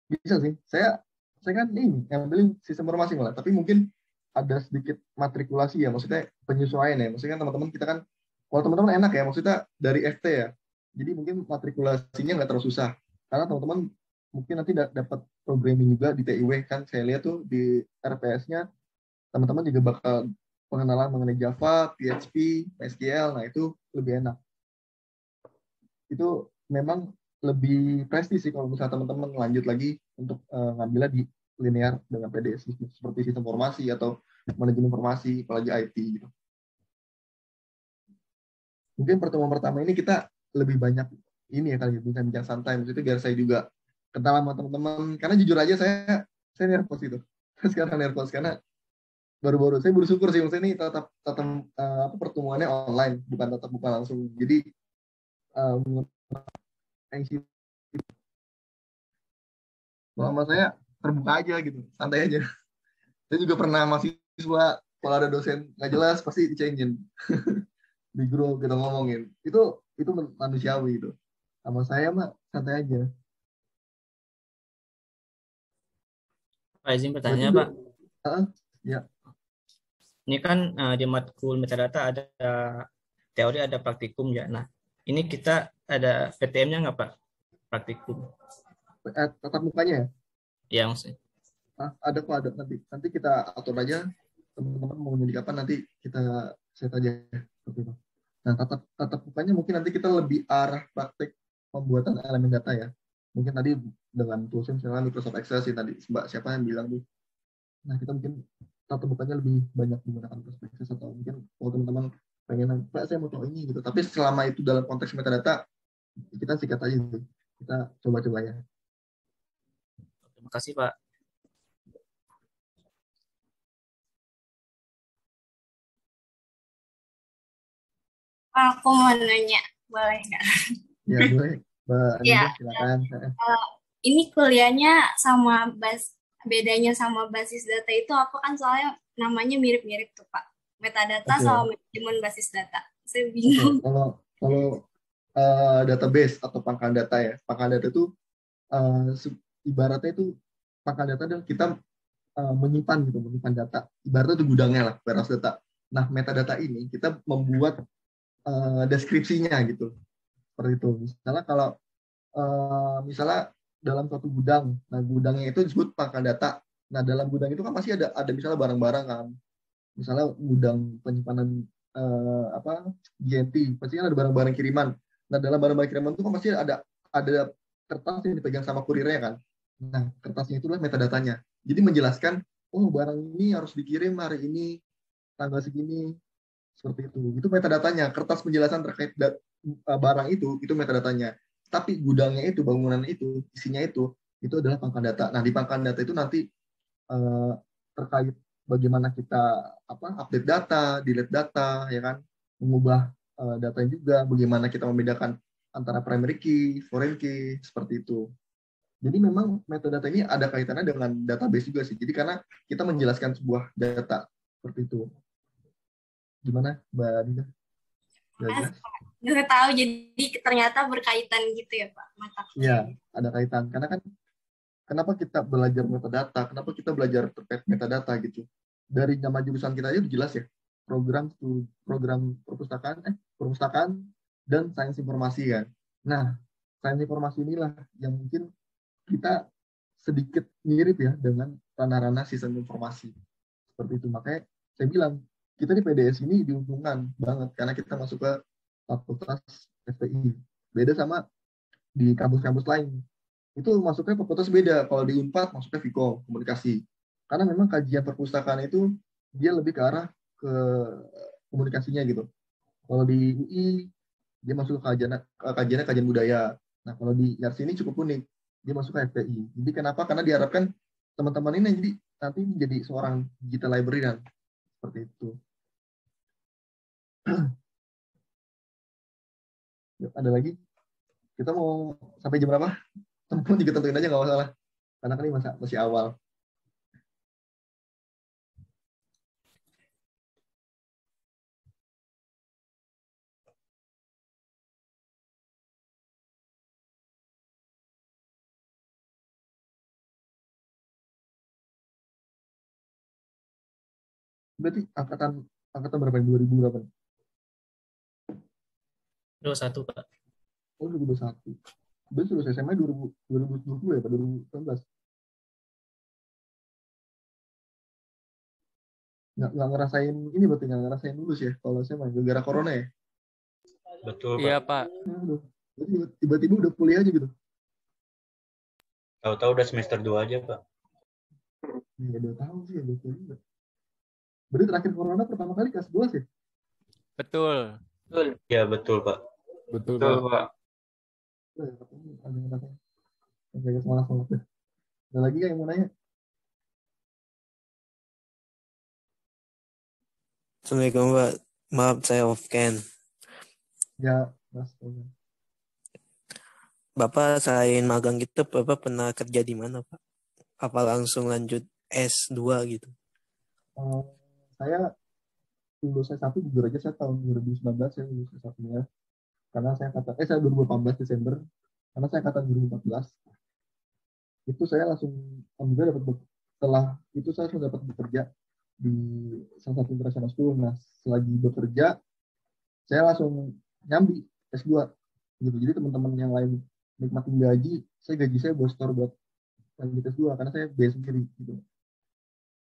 Bisa sih. Saya kan ini ngambil sistem informasi malah, tapi mungkin ada sedikit matrikulasi ya, maksudnya penyesuaian ya. Maksudnya kan teman-teman kita kan, kalau teman-teman enak ya, maksudnya dari FT ya. Jadi mungkin matrikulasinya nggak terlalu susah. Karena teman-teman mungkin nanti dapat programming juga di TIW kan. Saya lihat tuh di RPS-nya teman-teman juga bakal pengenalan mengenai Java, PHP, SQL. Nah, itu lebih enak. Itu memang lebih prestis sih kalau misalnya teman-teman lanjut lagi untuk ngambilnya di linear dengan PDS seperti sistem informasi atau manajemen informasi, apalagi IT gitu. Mungkin pertemuan pertama ini kita lebih banyak ini ya kali bincang-bincang santai, maksudnya biar saya juga kenal sama teman-teman. Karena jujur aja saya nervous itu. Sekarang nervous karena baru-baru saya bersyukur sih maksudnya ini tetap pertemuannya online, bukan langsung. Jadi sama saya terbuka aja gitu, santai aja. Saya juga pernah mahasiswa kalau ada dosen nggak jelas pasti dicengin di grup kita ngomongin. Itu manusiawi itu. Sama saya mah santai aja. Pak izin bertanya Pak. Ya. Ini kan di matkul metadata ada teori, ada praktikum ya. Nah, ini kita ada PTM-nya nggak Pak? Praktikum. Tatap mukanya ya? Ya maksudnya. Ada kok, ada nanti kita atur aja, teman-teman mau nyulik apa nanti kita set aja seperti itu. Nah, tatap mukanya mungkin nanti kita lebih arah praktek pembuatan elemen data ya. Mungkin tadi dengan tools misalnya Microsoft Excel sih tadi Mbak siapa yang bilang tuh. Nah, kita mungkin tatap mukanya lebih banyak menggunakan Microsoft Excel, atau mungkin kalau teman-teman pengen Pak saya mau tahu ini gitu. Tapi selama itu dalam konteks metadata kita sikat aja gitu. Kita coba-coba ya. Terima kasih Pak. Aku mau nanya, boleh nggak? Ya boleh, Mbak Anida, silakan. Ini kuliahnya bedanya sama basis data itu apa, kan soalnya namanya mirip-mirip tuh Pak. Metadata sama manajemen basis data. Saya bingung. Kalau database atau pangkalan data ya, pangkalan data itu ibaratnya itu pangkalan data adalah kita menyimpan data. Ibaratnya itu gudangnya lah, warehouse data. Nah, metadata ini kita membuat deskripsinya gitu. Seperti itu. Misalnya kalau misalnya dalam suatu gudang, nah gudangnya itu disebut pangkalan data. Nah, dalam gudang itu kan pasti ada misalnya barang-barang kan. Misalnya gudang penyimpanan GNT, pasti kan ada barang-barang kiriman. Nah, dalam barang-barang kiriman itu kan pasti ada kertas yang dipegang sama kurirnya kan. Nah, kertasnya itulah metadatanya. Jadi menjelaskan, oh barang ini harus dikirim hari ini, tanggal segini, seperti itu. Itu metadatanya. Kertas penjelasan terkait barang itu metadatanya. Tapi gudangnya itu, bangunan itu, isinya itu adalah pangkalan data. Nah, di pangkalan data itu nanti terkait bagaimana kita update data, delete data, ya kan, mengubah data juga, bagaimana kita membedakan antara primary key, foreign key, seperti itu. Jadi memang metadata ini ada kaitannya dengan database juga sih. Jadi karena kita menjelaskan sebuah data seperti itu. Gimana, Mbak Dina? nggak tahu, jadi ternyata berkaitan gitu ya Pak mata Iya, kuliah. ada kaitan. Karena kan kenapa kita belajar metadata, kenapa kita belajar terkait metadata gitu. Dari nama jurusan kita aja udah jelas ya. Program perpustakaan dan sains informasi kan. Nah, sains informasi inilah yang mungkin kita sedikit mirip ya dengan ranah-ranah sistem informasi. Seperti itu. Makanya saya bilang, kita di PDS ini diuntungkan banget karena kita masuk ke fakultas FTI. Beda sama di kampus-kampus lain. Itu masuknya fakultas beda. Kalau di Unpad masuknya Vkom, komunikasi. Karena memang kajian perpustakaan itu dia lebih ke arah ke komunikasinya gitu. Kalau di UI dia masuk ke kajian budaya. Nah, kalau di YARS ini cukup unik. Dia masuk ke FTI. Jadi kenapa? Karena diharapkan teman-teman ini jadi nanti menjadi seorang digital librarian. Seperti itu. Yuk, ada lagi? Kita mau sampai jam berapa? Teman-teman juga tentuin aja nggak masalah. Karena kan ini masih awal. Berarti angkatan berapa? 2000 berapa? 21 Pak. Oh, 2021. Berarti lulus SMA 2020 ya Pak? 2019? Nggak ngerasain ini berarti nggak ngerasain lulus ya kalau SMA gara-gara corona ya? Betul, Iya, Pak. Pak. Aduh. Berarti tiba-tiba udah kuliah aja gitu? Tahu-tahu udah semester 2 aja, Pak. Ya 2 tahun sih ya, 2 tahun. Berarti terakhir corona pertama kali kelas 12 ya? Betul. Ya, betul, Pak. Betul, Betul, Pak. Pak. Ada semangat. Ada lagi yang mau nanya? Assalamualaikum Pak. Maaf saya off cam. Ya, Mas. Bapak selain magang gitu, Bapak pernah kerja di mana Pak? Apa langsung lanjut S2 gitu? Saya lulus S1 jujur aja saya tahun 2019 saya lulus S1-nya. Karena saya 2018 Desember. Karena saya angkatan 2014. Itu saya langsung alhamdulillah setelah itu saya langsung dapat bekerja di salah satu international school. Nah, selagi bekerja saya langsung nyambi S2 gitu. Jadi teman-teman yang lain nikmatin gaji saya bostor buat lanjut S2 karena saya biaya sendiri gitu.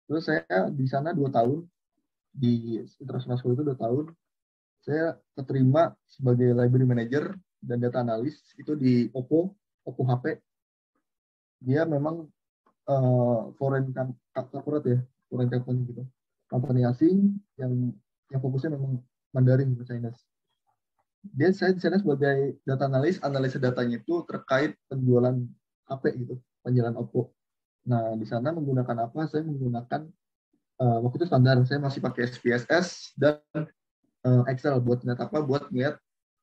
Terus saya di sana 2 tahun di international school itu 2 tahun. Saya keterima sebagai library manager dan data analyst itu di Oppo HP. Dia memang foreign corporate ya, foreign company gitu. Company asing yang fokusnya memang Mandarin gitu, Chinese. Saya di sana sebagai data analis datanya itu terkait penjualan HP gitu, penjualan Oppo. Nah, di sana menggunakan apa? Saya menggunakan waktu itu standar, saya masih pakai SPSS dan Excel buat ngeliat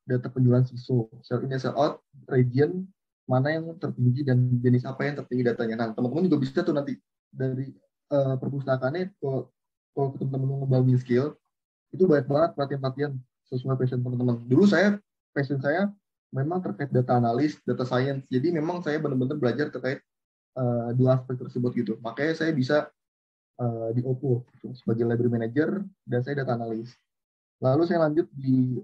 data penjualan SISO, sell in, sell out, region, mana yang tertinggi dan jenis apa yang tertinggi datanya. Nah, teman-teman juga bisa tuh nanti dari perpustakaannya kalau teman-teman ngebangun skill, itu banyak banget pelatihan-pelatihan sesuai passion teman-teman. Dulu passion saya memang terkait data analis, data science. Jadi memang saya benar-benar belajar terkait dua aspek tersebut gitu. Makanya saya bisa di Oppo gitu, sebagai library manager dan saya data analis. Lalu saya lanjut di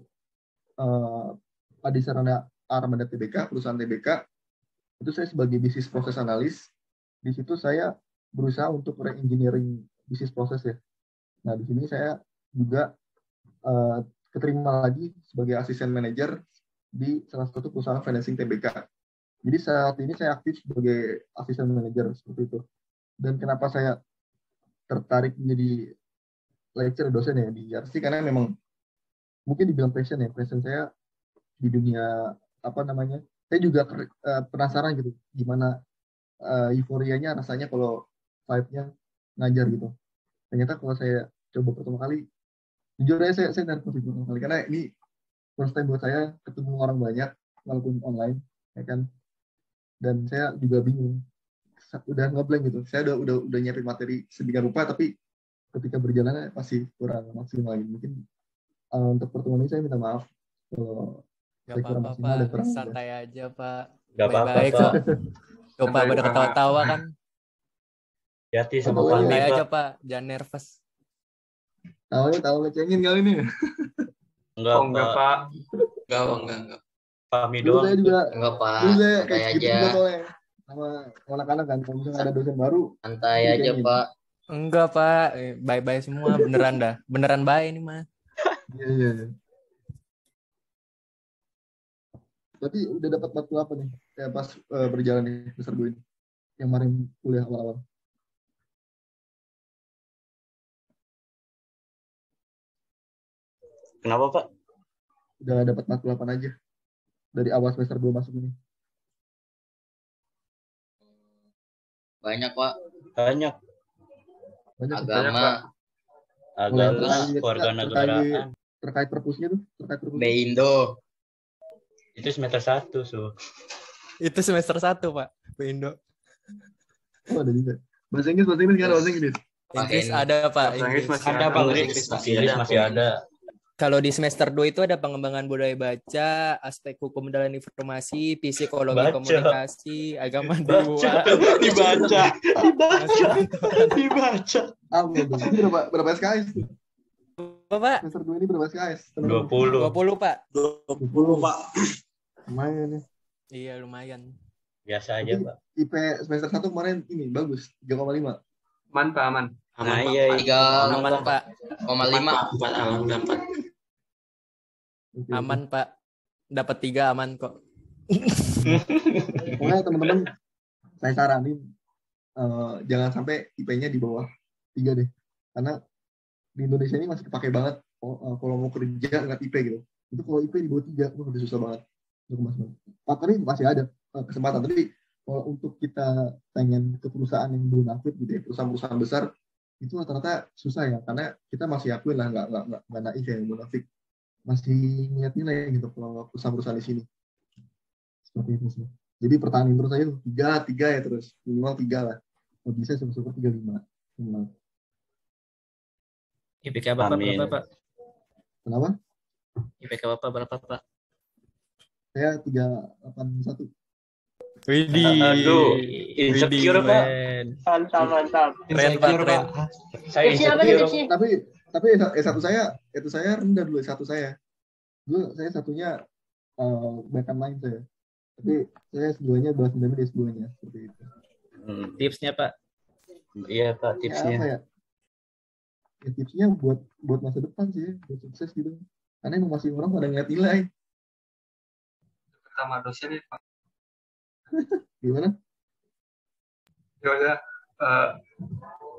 Adisarana Armada TBK, perusahaan TBK. Itu saya sebagai business process analis. Di situ saya berusaha untuk re-engineering business process ya. Nah, di sini saya juga keterima lagi sebagai asisten manager di salah satu perusahaan financing TBK. Jadi saat ini saya aktif sebagai asisten manager seperti itu. Dan kenapa saya tertarik menjadi lecturer dosen ya di YARSI karena memang mungkin dibilang passion saya di dunia saya juga penasaran gitu gimana euforianya rasanya kalau vibe-nya ngajar gitu. Ternyata kalau saya coba pertama kali, jujur aja saya nervous pertama kali karena ini first time buat saya ketemu orang banyak walaupun online, ya kan. Dan saya juga bingung, udah ngeblank gitu. Saya udah nyiapin materi sedemikian rupa tapi ketika berjalannya masih kurang maksimal lagi. Mungkin untuk pertemuan ini saya minta maaf Kalau Gak saya kurang apa-apa, maksimal dan Pak. kurang Santai aja, Pak. Gak apa-apa, Baik-baik Pak. kok. Tuh, Pak, Santai, pada Pak. ketawa-tawa kan. Hati sama Atau Fahmi, Santai ini aja, Pak. Pak. Jangan nervous. tahu ngecengin kali ini. Enggak, Oh enggak, Pak. Pak. Enggak. Fahmi Dulu doang. saya juga, Enggak, Pak. dulu saya Santai kayak gitu aja. juga soalnya sama anak-anak kan. Kalau misalnya ada dosen baru, Santai itu aja, dicengin. Pak. Enggak, Pak. Bye-bye semua. Beneran dah. Beneran bye ini mah. Iya. Tapi udah dapat matkul apa nih? Kayak pas berjalan di semester 2 ini. Yang kemarin kuliah awal-awal. Kenapa, Pak? Udah dapat matkul apa aja? Dari awal semester 2 masuk ini. Banyak, Pak. Banyak. Banyak. Agama, Agama, Terkait- keluarga negaraan. terkait perpusnya tuh. Terkait perpusnya. Beindo. Itu semester 1, so. Itu semester 1, Pak. Indo. Oh, ada juga. Bahasa Inggris kan ada bahasa Inggris. Inggris Pak, ada, Pak. Bahasa Inggris masih Ada, Pak. Inggris masih ada. Kalau di semester 2 itu ada pengembangan budaya baca, aspek hukum dan informasi, psikologi Baca. komunikasi, agama Baca. dua. Dibaca. Ah, ini berapa SKS tuh? Apa, Pak? Semester 2 ini berapa SKS? 20. 20, Pak. 20, Pak. Lumayan ya. Iya, lumayan. Biasa aja, Tapi Pak. IP semester 1 kemarin ini bagus, 3,5. Aman, Pak, aman. Nah, iya. 3,5. 4 alhamdulillah 4. Oke. Aman, Pak. Dapat 3 aman kok. Pokoknya teman-teman, saya saranin jangan sampai IP-nya di bawah 3 deh. Karena di Indonesia ini masih kepake banget kalau mau kerja dengan IP gitu. Itu kalau IP di bawah 3, udah susah banget. Tapi masih ada kesempatan. Tapi kalau untuk kita pengen ke perusahaan yang bonafit gitu ya, perusahaan-perusahaan besar, itu rata-rata susah ya. Karena kita masih akuin lah, nggak naif ya yang bonafit. Masih niat nilai gitu kalau perusahaan-perusahaan di sini. Seperti itu sih. Jadi pertahanin terus aja, 3 ya terus. Minimal 3 lah. Kalau bisa super 35. Minimal. IPK Bapak Amin. berapa, Pak? Kenapa? IPK Bapak berapa, Pak? Saya 381. Aduh, insecure, Pak. Mantap. Keren, Pak. Keren. Saya insecure. Tapi S1 saya rendah dulu S1 saya. Dulu saya satunya bahkan lain saya. Tapi saya S2-nya bahas endemi di S2-nya seperti itu. Tipsnya, Pak? Iya, Pak, Ya, tipsnya. apa ya? Ya, tipsnya buat masa depan sih, buat sukses gitu. Karena emang masih orang pada ngeliat nilai. Sama dosen ya, Pak. Gimana? Ya udah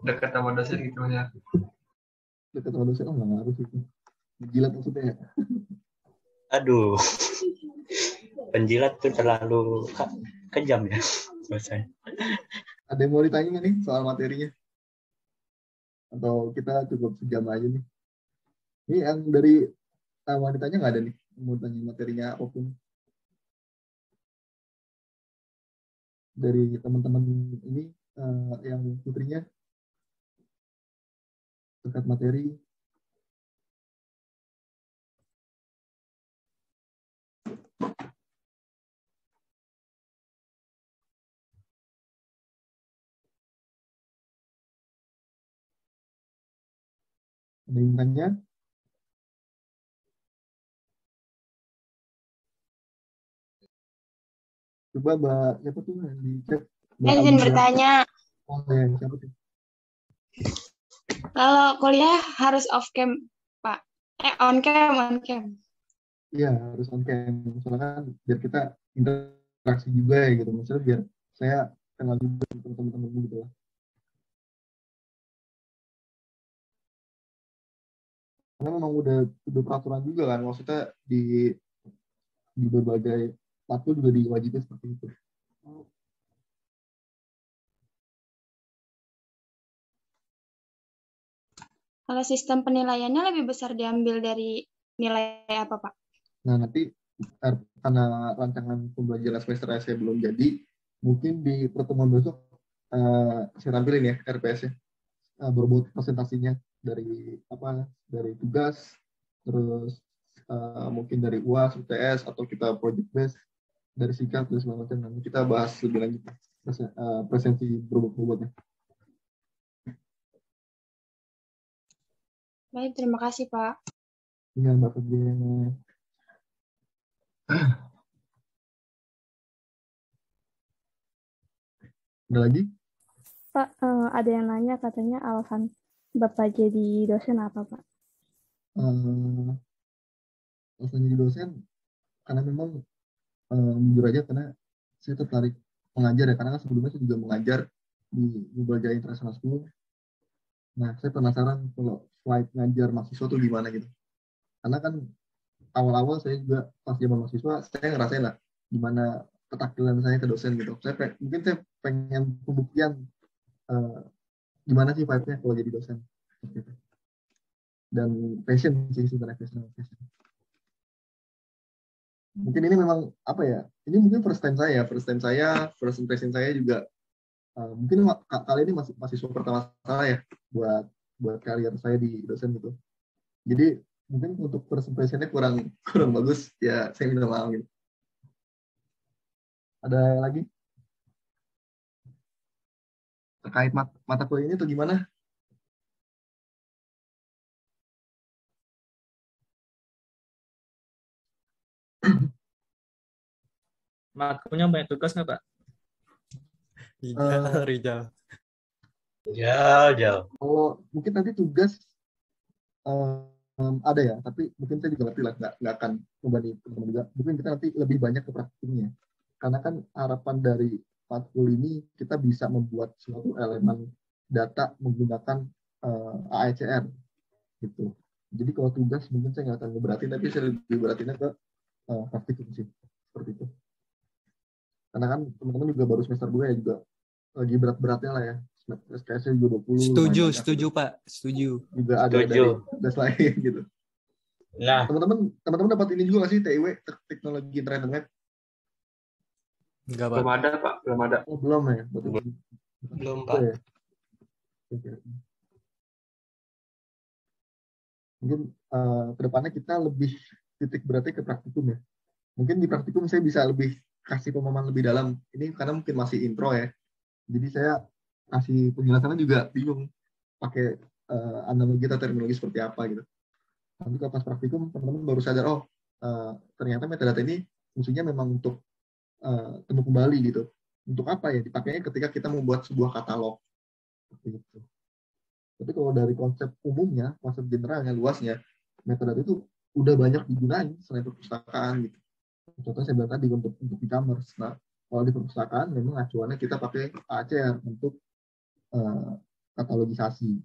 dekat sama dosen gitu ya. Dekat sama dosen, nggak ngaruh sih itu. Jilat maksudnya ya. Aduh. Penjilat tuh terlalu kejam ya. Selesai. Ada yang mau ditanya nggak nih soal materinya? Atau kita cukup sejam aja nih? Ini yang dari wanitanya nggak ada nih? Mau tanya materinya apapun. Dari teman-teman ini yang putrinya terkait materi. Ada yang tanya? Coba Mbak, siapa tuh yang di chat? Saya izin bertanya, Oh, ya, siapa tuh? kalau kuliah harus off cam, Pak? On cam. Iya, harus on cam. Soalnya kan biar kita interaksi juga ya gitu. Maksudnya biar saya kenal juga sama teman-teman gitu lah. Karena memang udah peraturan juga kan. Maksudnya di berbagai matkul juga diwajibkan seperti itu. Kalau sistem penilaiannya lebih besar diambil dari nilai apa, Pak? Nah, nanti karena rancangan pembelajaran semester saya belum jadi, mungkin di pertemuan besok saya tampilin ya RPS-nya, berbobot presentasinya dari tugas, terus mungkin dari UAS, UTS, atau kita project based dari SIKAP dan segala macam. Nanti kita bahas lebih lanjut presensi bobotnya. Baik, terima kasih Pak. Iya, Mbak Febriana. Ada lagi? Pak, ada yang nanya katanya alasan Bapak jadi dosen apa, Pak? Alasan jadi dosen karena memang jujur aja karena saya tertarik mengajar ya, karena kan sebelumnya saya juga mengajar di berbagai international school. Nah, saya penasaran kalau flight ngajar mahasiswa tuh gimana gitu. Karena kan awal-awal saya juga pas zaman mahasiswa, saya ngerasain lah gimana ketakilan saya ke dosen gitu. Mungkin saya pengen pembuktian gimana sih vibe-nya kalau jadi dosen. Gitu. Dan passion sih sebenarnya, passion. Mungkin ini memang apa ya? Ini mungkin first impression saya juga mungkin kali ini mahasiswa pertama saya ya buat karier saya di dosen gitu. Jadi mungkin untuk first impression-nya kurang bagus ya, saya minta maaf gitu. Ada lagi terkait mata kuliah ini tuh gimana? Matkulnya banyak tugas nggak, Pak? Rijal. Jauh. Kalau mungkin nanti tugas ada ya, tapi mungkin saya juga ngerti lah, nggak akan membanding teman-teman juga. Mungkin kita nanti lebih banyak ke praktikumnya. Karena kan harapan dari matkul ini kita bisa membuat suatu elemen data menggunakan AECR gitu. Jadi kalau tugas mungkin saya nggak akan ngeberatin, tapi saya lebih beratinnya ke praktikum sih, seperti itu. Karena kan teman-teman juga baru semester 2 ya, juga lagi berat-beratnya lah ya. SKS-nya juga 20. Setuju Pak, setuju. Juga ada dari tugas lain gitu. Nah, teman-teman dapat ini juga nggak sih, TIW, teknologi internet net? Enggak, Pak. Belum ada, Pak. Belum ada. Oh, belum ya? belum, Pak. Ya? Mungkin kedepannya kita lebih titik beratnya ke praktikum ya. Mungkin di praktikum saya bisa lebih kasih pemahaman lebih dalam. Ini karena mungkin masih intro ya. Jadi saya kasih penjelasannya juga bingung pakai analogi atau terminologi seperti apa gitu. Nanti kalau pas praktikum teman-teman baru sadar, ternyata metadata ini fungsinya memang untuk temu kembali gitu. Untuk apa ya? Dipakainya ketika kita membuat sebuah katalog. Seperti itu. Tapi kalau dari konsep umumnya, konsep generalnya, luasnya, metadata itu udah banyak digunain selain perpustakaan gitu. Contohnya saya bilang tadi untuk e-commerce. Nah, kalau di perpustakaan memang acuannya kita pakai ACR untuk katalogisasi.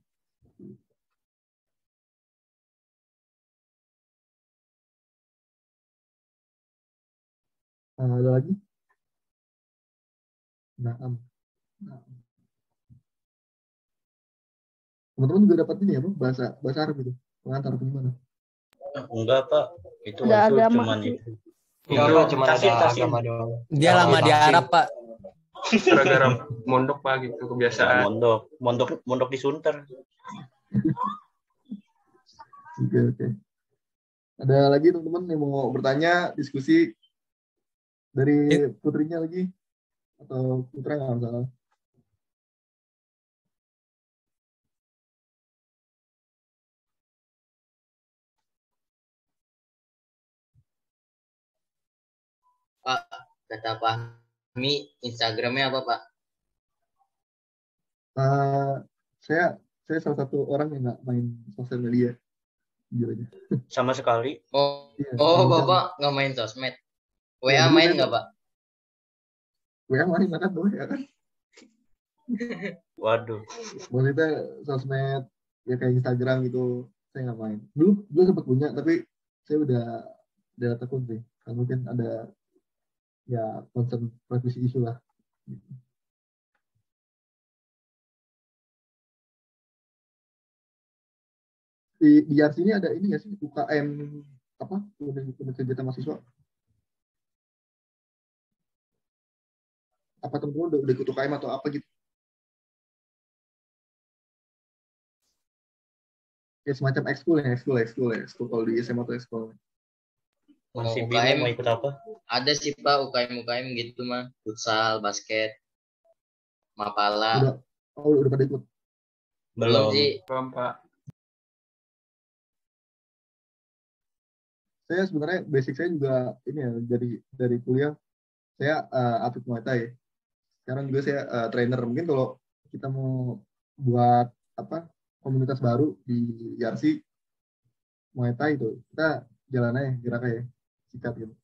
Ada lagi? Nah, teman-teman juga dapat ini ya, bahasa Arab itu, pengantar atau gimana? Enggak, Pak. Itu Ada agama. cuman itu. Enggak, Pak, cuma ada Tasin. agama doang. Dia lama di Arab, Pak. Gara-gara mondok, Pak, gitu kebiasaan. Mondok di Sunter. Oke. Ada lagi teman-teman yang mau bertanya, diskusi dari putrinya lagi atau putra nggak salah? Pak, kata Pak Fahmi, Instagramnya apa, Pak? Saya salah satu orang yang nggak main sosial media, jujur aja. Sama sekali. Bapak nggak main sosmed. WA main nggak, Pak? WA main kan tuh ya kan? Waduh. Maksudnya sosmed ya kayak Instagram gitu, saya nggak main. Dulu sempat punya, tapi saya udah tekun sih. Kan mungkin ada ya concern privacy issue lah. Di RC ini ada ini nggak sih, UKM apa, kegiatan mahasiswa? Apa teman-teman udah ikut UKM atau apa gitu? Ya semacam ekskul kalau di SMA atau ekskul. Masih UKM bingung mau ikut apa? ada sih Pak, UKM gitu mah, futsal, basket, mapala. Udah pada ikut? Belum sih. Belum Pak. Saya sebenarnya basic saya juga ini ya, dari kuliah saya atlet Muay Thai. Sekarang juga saya trainer. Mungkin kalau kita mau buat komunitas baru di YRC Muay Thai itu, kita jalan aja geraknya ya, sikat gitu.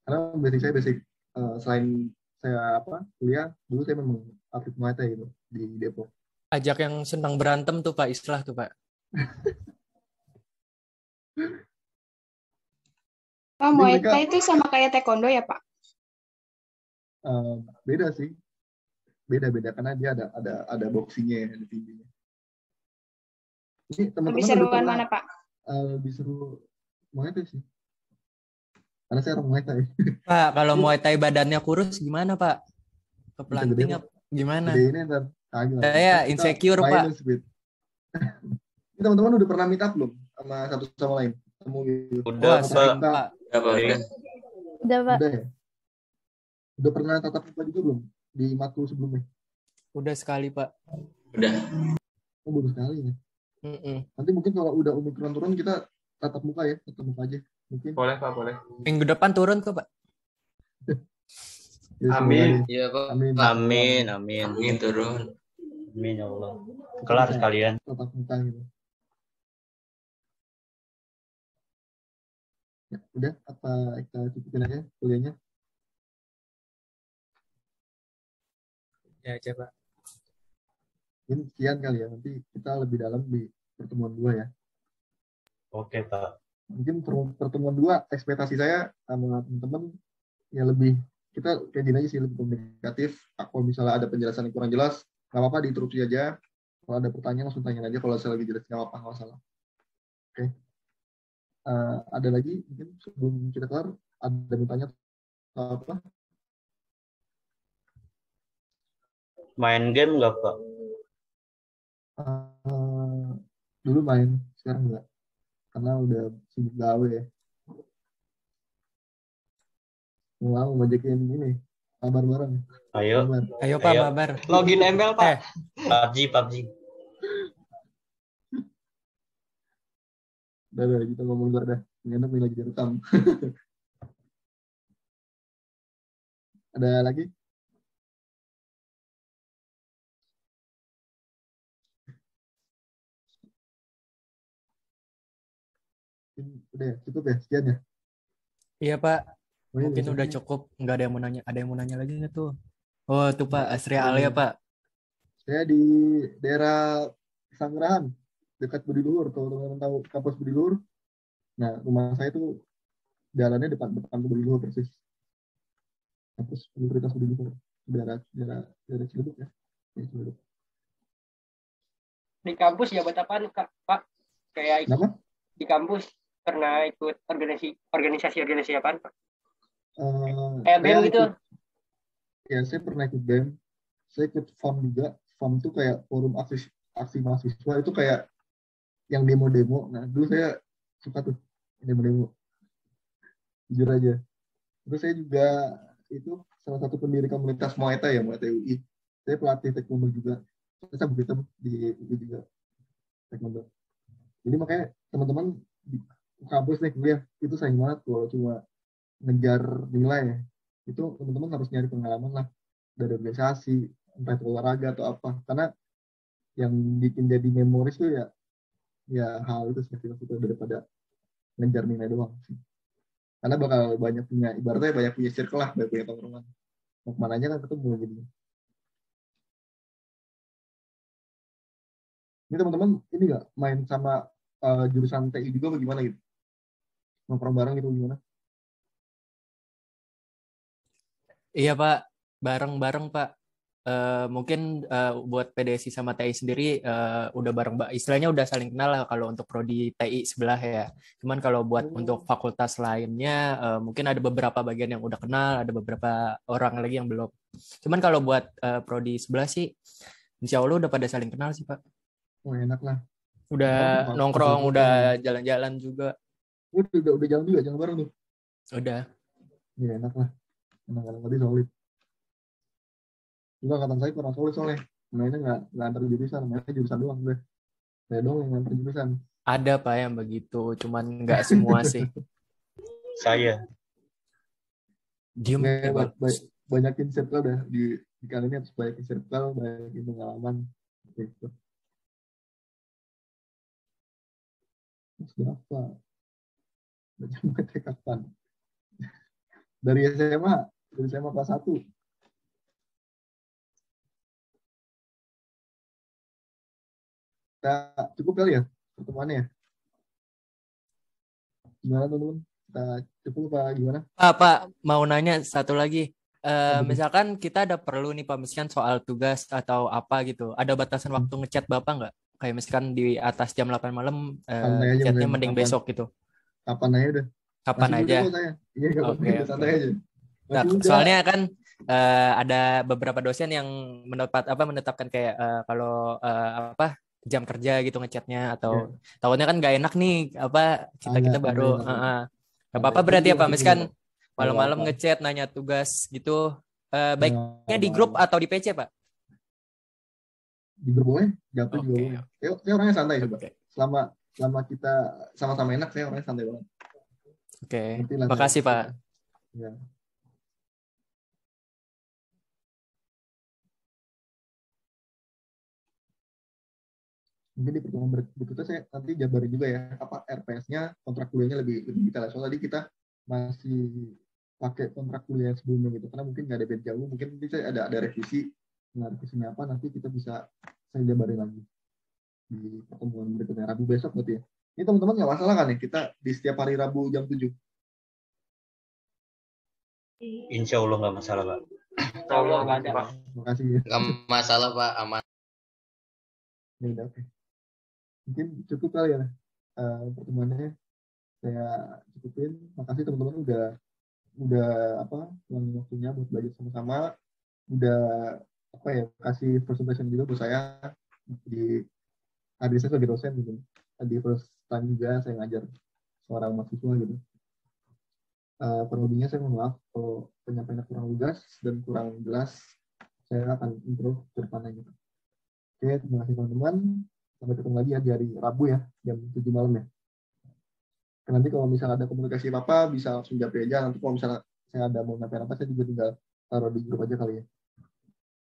Karena basic selain saya kuliah, dulu saya memang atlet Muay Thai gitu di Depok. Ajak yang senang berantem tuh Pak, istilah tuh Pak. Pak, Muay Thai itu sama kayak taekwondo ya Pak? Beda sih, beda karena dia ada boxingnya, ada tinjunya. Ini teman-teman lebih seruan mana Pak? Lebih seru Muay Thai sih, karena saya orang Muay Thai. Pak, kalau Muay Thai badannya kurus gimana Pak? Kepelanting apa gimana? Ini ntar saya insecure Pak. Ini teman-teman udah pernah meet up belum sama satu sama lain? Udah Pak. Udah Pak. Udah ya? Udah pernah tatap muka juga belum di matkul sebelumnya? Udah sekali Pak. Udah. Oh, baru sekali ya. Nanti mungkin kalau udah Omikron turun kita tatap muka ya, tatap muka aja. Mungkin. Boleh Pak, boleh. Minggu depan turun kok Pak. Ya, amin. Iya Pak. Amin turun. Amin ya Allah. Kelar sekalian. Tatap muka gitu. Ya, udah apa kita cukupin aja kuliahnya? Ya aja Pak. Mungkin sekian kali ya, nanti kita lebih dalam di pertemuan 2 ya. Oke Pak. Mungkin pertemuan 2 ekspektasi saya sama teman-teman ya lebih, kita kayak gini aja sih, lebih komunikatif. Kalau misalnya ada penjelasan yang kurang jelas, nggak apa-apa, diinterupsi aja. Kalau ada pertanyaan langsung tanya aja, kalau saya lagi jelas nggak apa-apa, nggak masalah. Oke. Ada lagi mungkin sebelum kita kelar, ada bertanya atau apa? Main game nggak Pak? Dulu main, sekarang enggak, karena udah sibuk gawe ya. Mau ngajakin ini mabar bareng. Ayo Pak, mabar. Login ML Pak. PUBG. Udah, kita ngomong luar dah. Enak nih lagi direkam. Ada lagi? Udah cukup ya, sekian ya. Iya Pak. Oh, iya, mungkin udah cukup. Nggak ada yang mau nanya. Ada yang mau nanya lagi nggak tuh? Oh tuh Pak, Asri Alia Pak. Saya di daerah Sanggerahan, dekat Budi Luhur. Kalau teman-teman tahu kampus Budi Luhur, nah rumah saya tuh jalannya depan Budi Luhur persis. Kampus Universitas Budi Luhur, daerah Ciledug ya. Ciledug. Di kampus ya buat apaan Pak? Kayak Kenapa? Di kampus pernah ikut organisasi apaan Pak? Kayak BEM gitu. Ya, saya pernah ikut BEM. Saya ikut FAM juga. FAM itu kayak forum aksi mahasiswa, itu kayak yang demo-demo. Nah, dulu saya suka tuh demo-demo. Jujur aja. Terus saya juga itu salah satu pendiri komunitas Muay Thai ya, Muay Thai UI. Saya pelatih taekwondo juga. Saya cabut hitam di UI juga, taekwondo. Jadi makanya teman-teman di kampus nih kuliah itu sayang banget kalau cuma ngejar nilai ya. Itu teman-teman harus nyari pengalaman lah dari organisasi, entah itu olahraga atau apa. Karena yang bikin jadi memoris tuh ya hal itu seperti itu daripada ngejar nilai doang sih. Karena bakal banyak punya, ibaratnya banyak punya circle lah, banyak punya tongkrongan. Mau kemana aja kan ketemu gitu. Ini teman-teman ini nggak main sama jurusan TI juga bagaimana gitu? Nongkrong bareng gitu gimana? Iya Pak, bareng-bareng Pak. Mungkin buat PDSI sama TI sendiri udah bareng, istilahnya udah saling kenal lah kalau untuk prodi TI sebelah ya. Cuman kalau buat untuk fakultas lainnya mungkin ada beberapa bagian yang udah kenal, ada beberapa orang lagi yang belum. Cuman kalau buat prodi sebelah sih, insya Allah udah pada saling kenal sih Pak. Oh enak lah. Udah nongkrong, udah jalan-jalan juga. Udah jalan juga, jalan bareng tuh. Udah. Ya enak lah. Enak berarti solid. Juga angkatan saya kurang solid soalnya. Mainnya nggak antar jurusan, mainnya jurusan doang deh. Saya doang yang antar jurusan. Ada Pak yang begitu, cuman nggak semua sih. Saya. Diem. Banyakin circle dah di kali ini, harus banyakin circle, banyakin pengalaman gitu. Sudah apa? Baca materi kapan? Dari SMA kelas 1. Kita cukup kali ya pertemuannya ya? Gimana teman-teman? Kita cukup apa gimana? Pak, mau nanya satu lagi. Misalkan kita ada perlu nih Pak, misalkan soal tugas atau apa gitu. Ada batasan waktu ngechat Bapak nggak? Kayak misalkan di atas jam 8 malam, chatnya mending besok gitu. Kapan aja udah. Kapan aja? Iya, kapan aja, santai aja. Nah, soalnya kan ada beberapa dosen yang menetapkan kayak kalau jam kerja gitu ngechatnya atau takutnya kan nggak enak nih kita baru nggak apa-apa berarti ya Pak, misalkan malam-malam ngechat nanya tugas gitu, baiknya di grup atau di PC Pak? Di grup boleh, gapnya juga boleh. Saya orangnya santai coba. Selama kita sama-sama enak, saya orangnya santai banget. Oke. Makasih Pak. Ya. Mungkin di pertemuan berikutnya saya nanti jabarin juga ya, apa RPS-nya, kontrak kuliahnya lebih detail. Soalnya tadi kita masih pakai kontrak kuliah sebelumnya gitu, karena mungkin nggak ada beda jauh, mungkin nanti saya ada revisi. Nah, revisinya apa nanti kita bisa saya jabarin lagi di pertemuan berikutnya, Rabu besok berarti ya. Ini teman-teman nggak masalah kan ya, kita di setiap hari Rabu jam 7? Insya Allah nggak masalah Pak. Insya Allah nggak ada Pak. Makasih ya. Nggak masalah Pak, aman. Ya udah, oke. Mungkin cukup kali ya pertemuannya, saya cukupin. Makasih teman-teman udah luangin waktunya buat belajar sama-sama, udah kasih first impression juga buat saya di hadir saya sebagai dosen gitu. Di first time juga saya ngajar seorang mahasiswa gitu. Perlebihnya saya mohon maaf kalau penyampaiannya kurang lugas dan kurang jelas. Saya akan improve ke depannya gitu. Oke, terima kasih teman-teman. Sampai ketemu lagi ya di hari Rabu ya, jam 7 malam ya. Nanti kalau misalnya ada komunikasi apa bisa langsung japri aja. Nanti kalau misalnya saya ada mau ngapain apa, saya juga tinggal taruh di grup aja kali ya.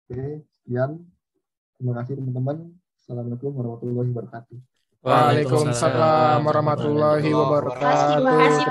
Oke, sekian. Terima kasih teman-teman. Assalamualaikum warahmatullahi wabarakatuh. Waalaikumsalam warahmatullahi wabarakatuh.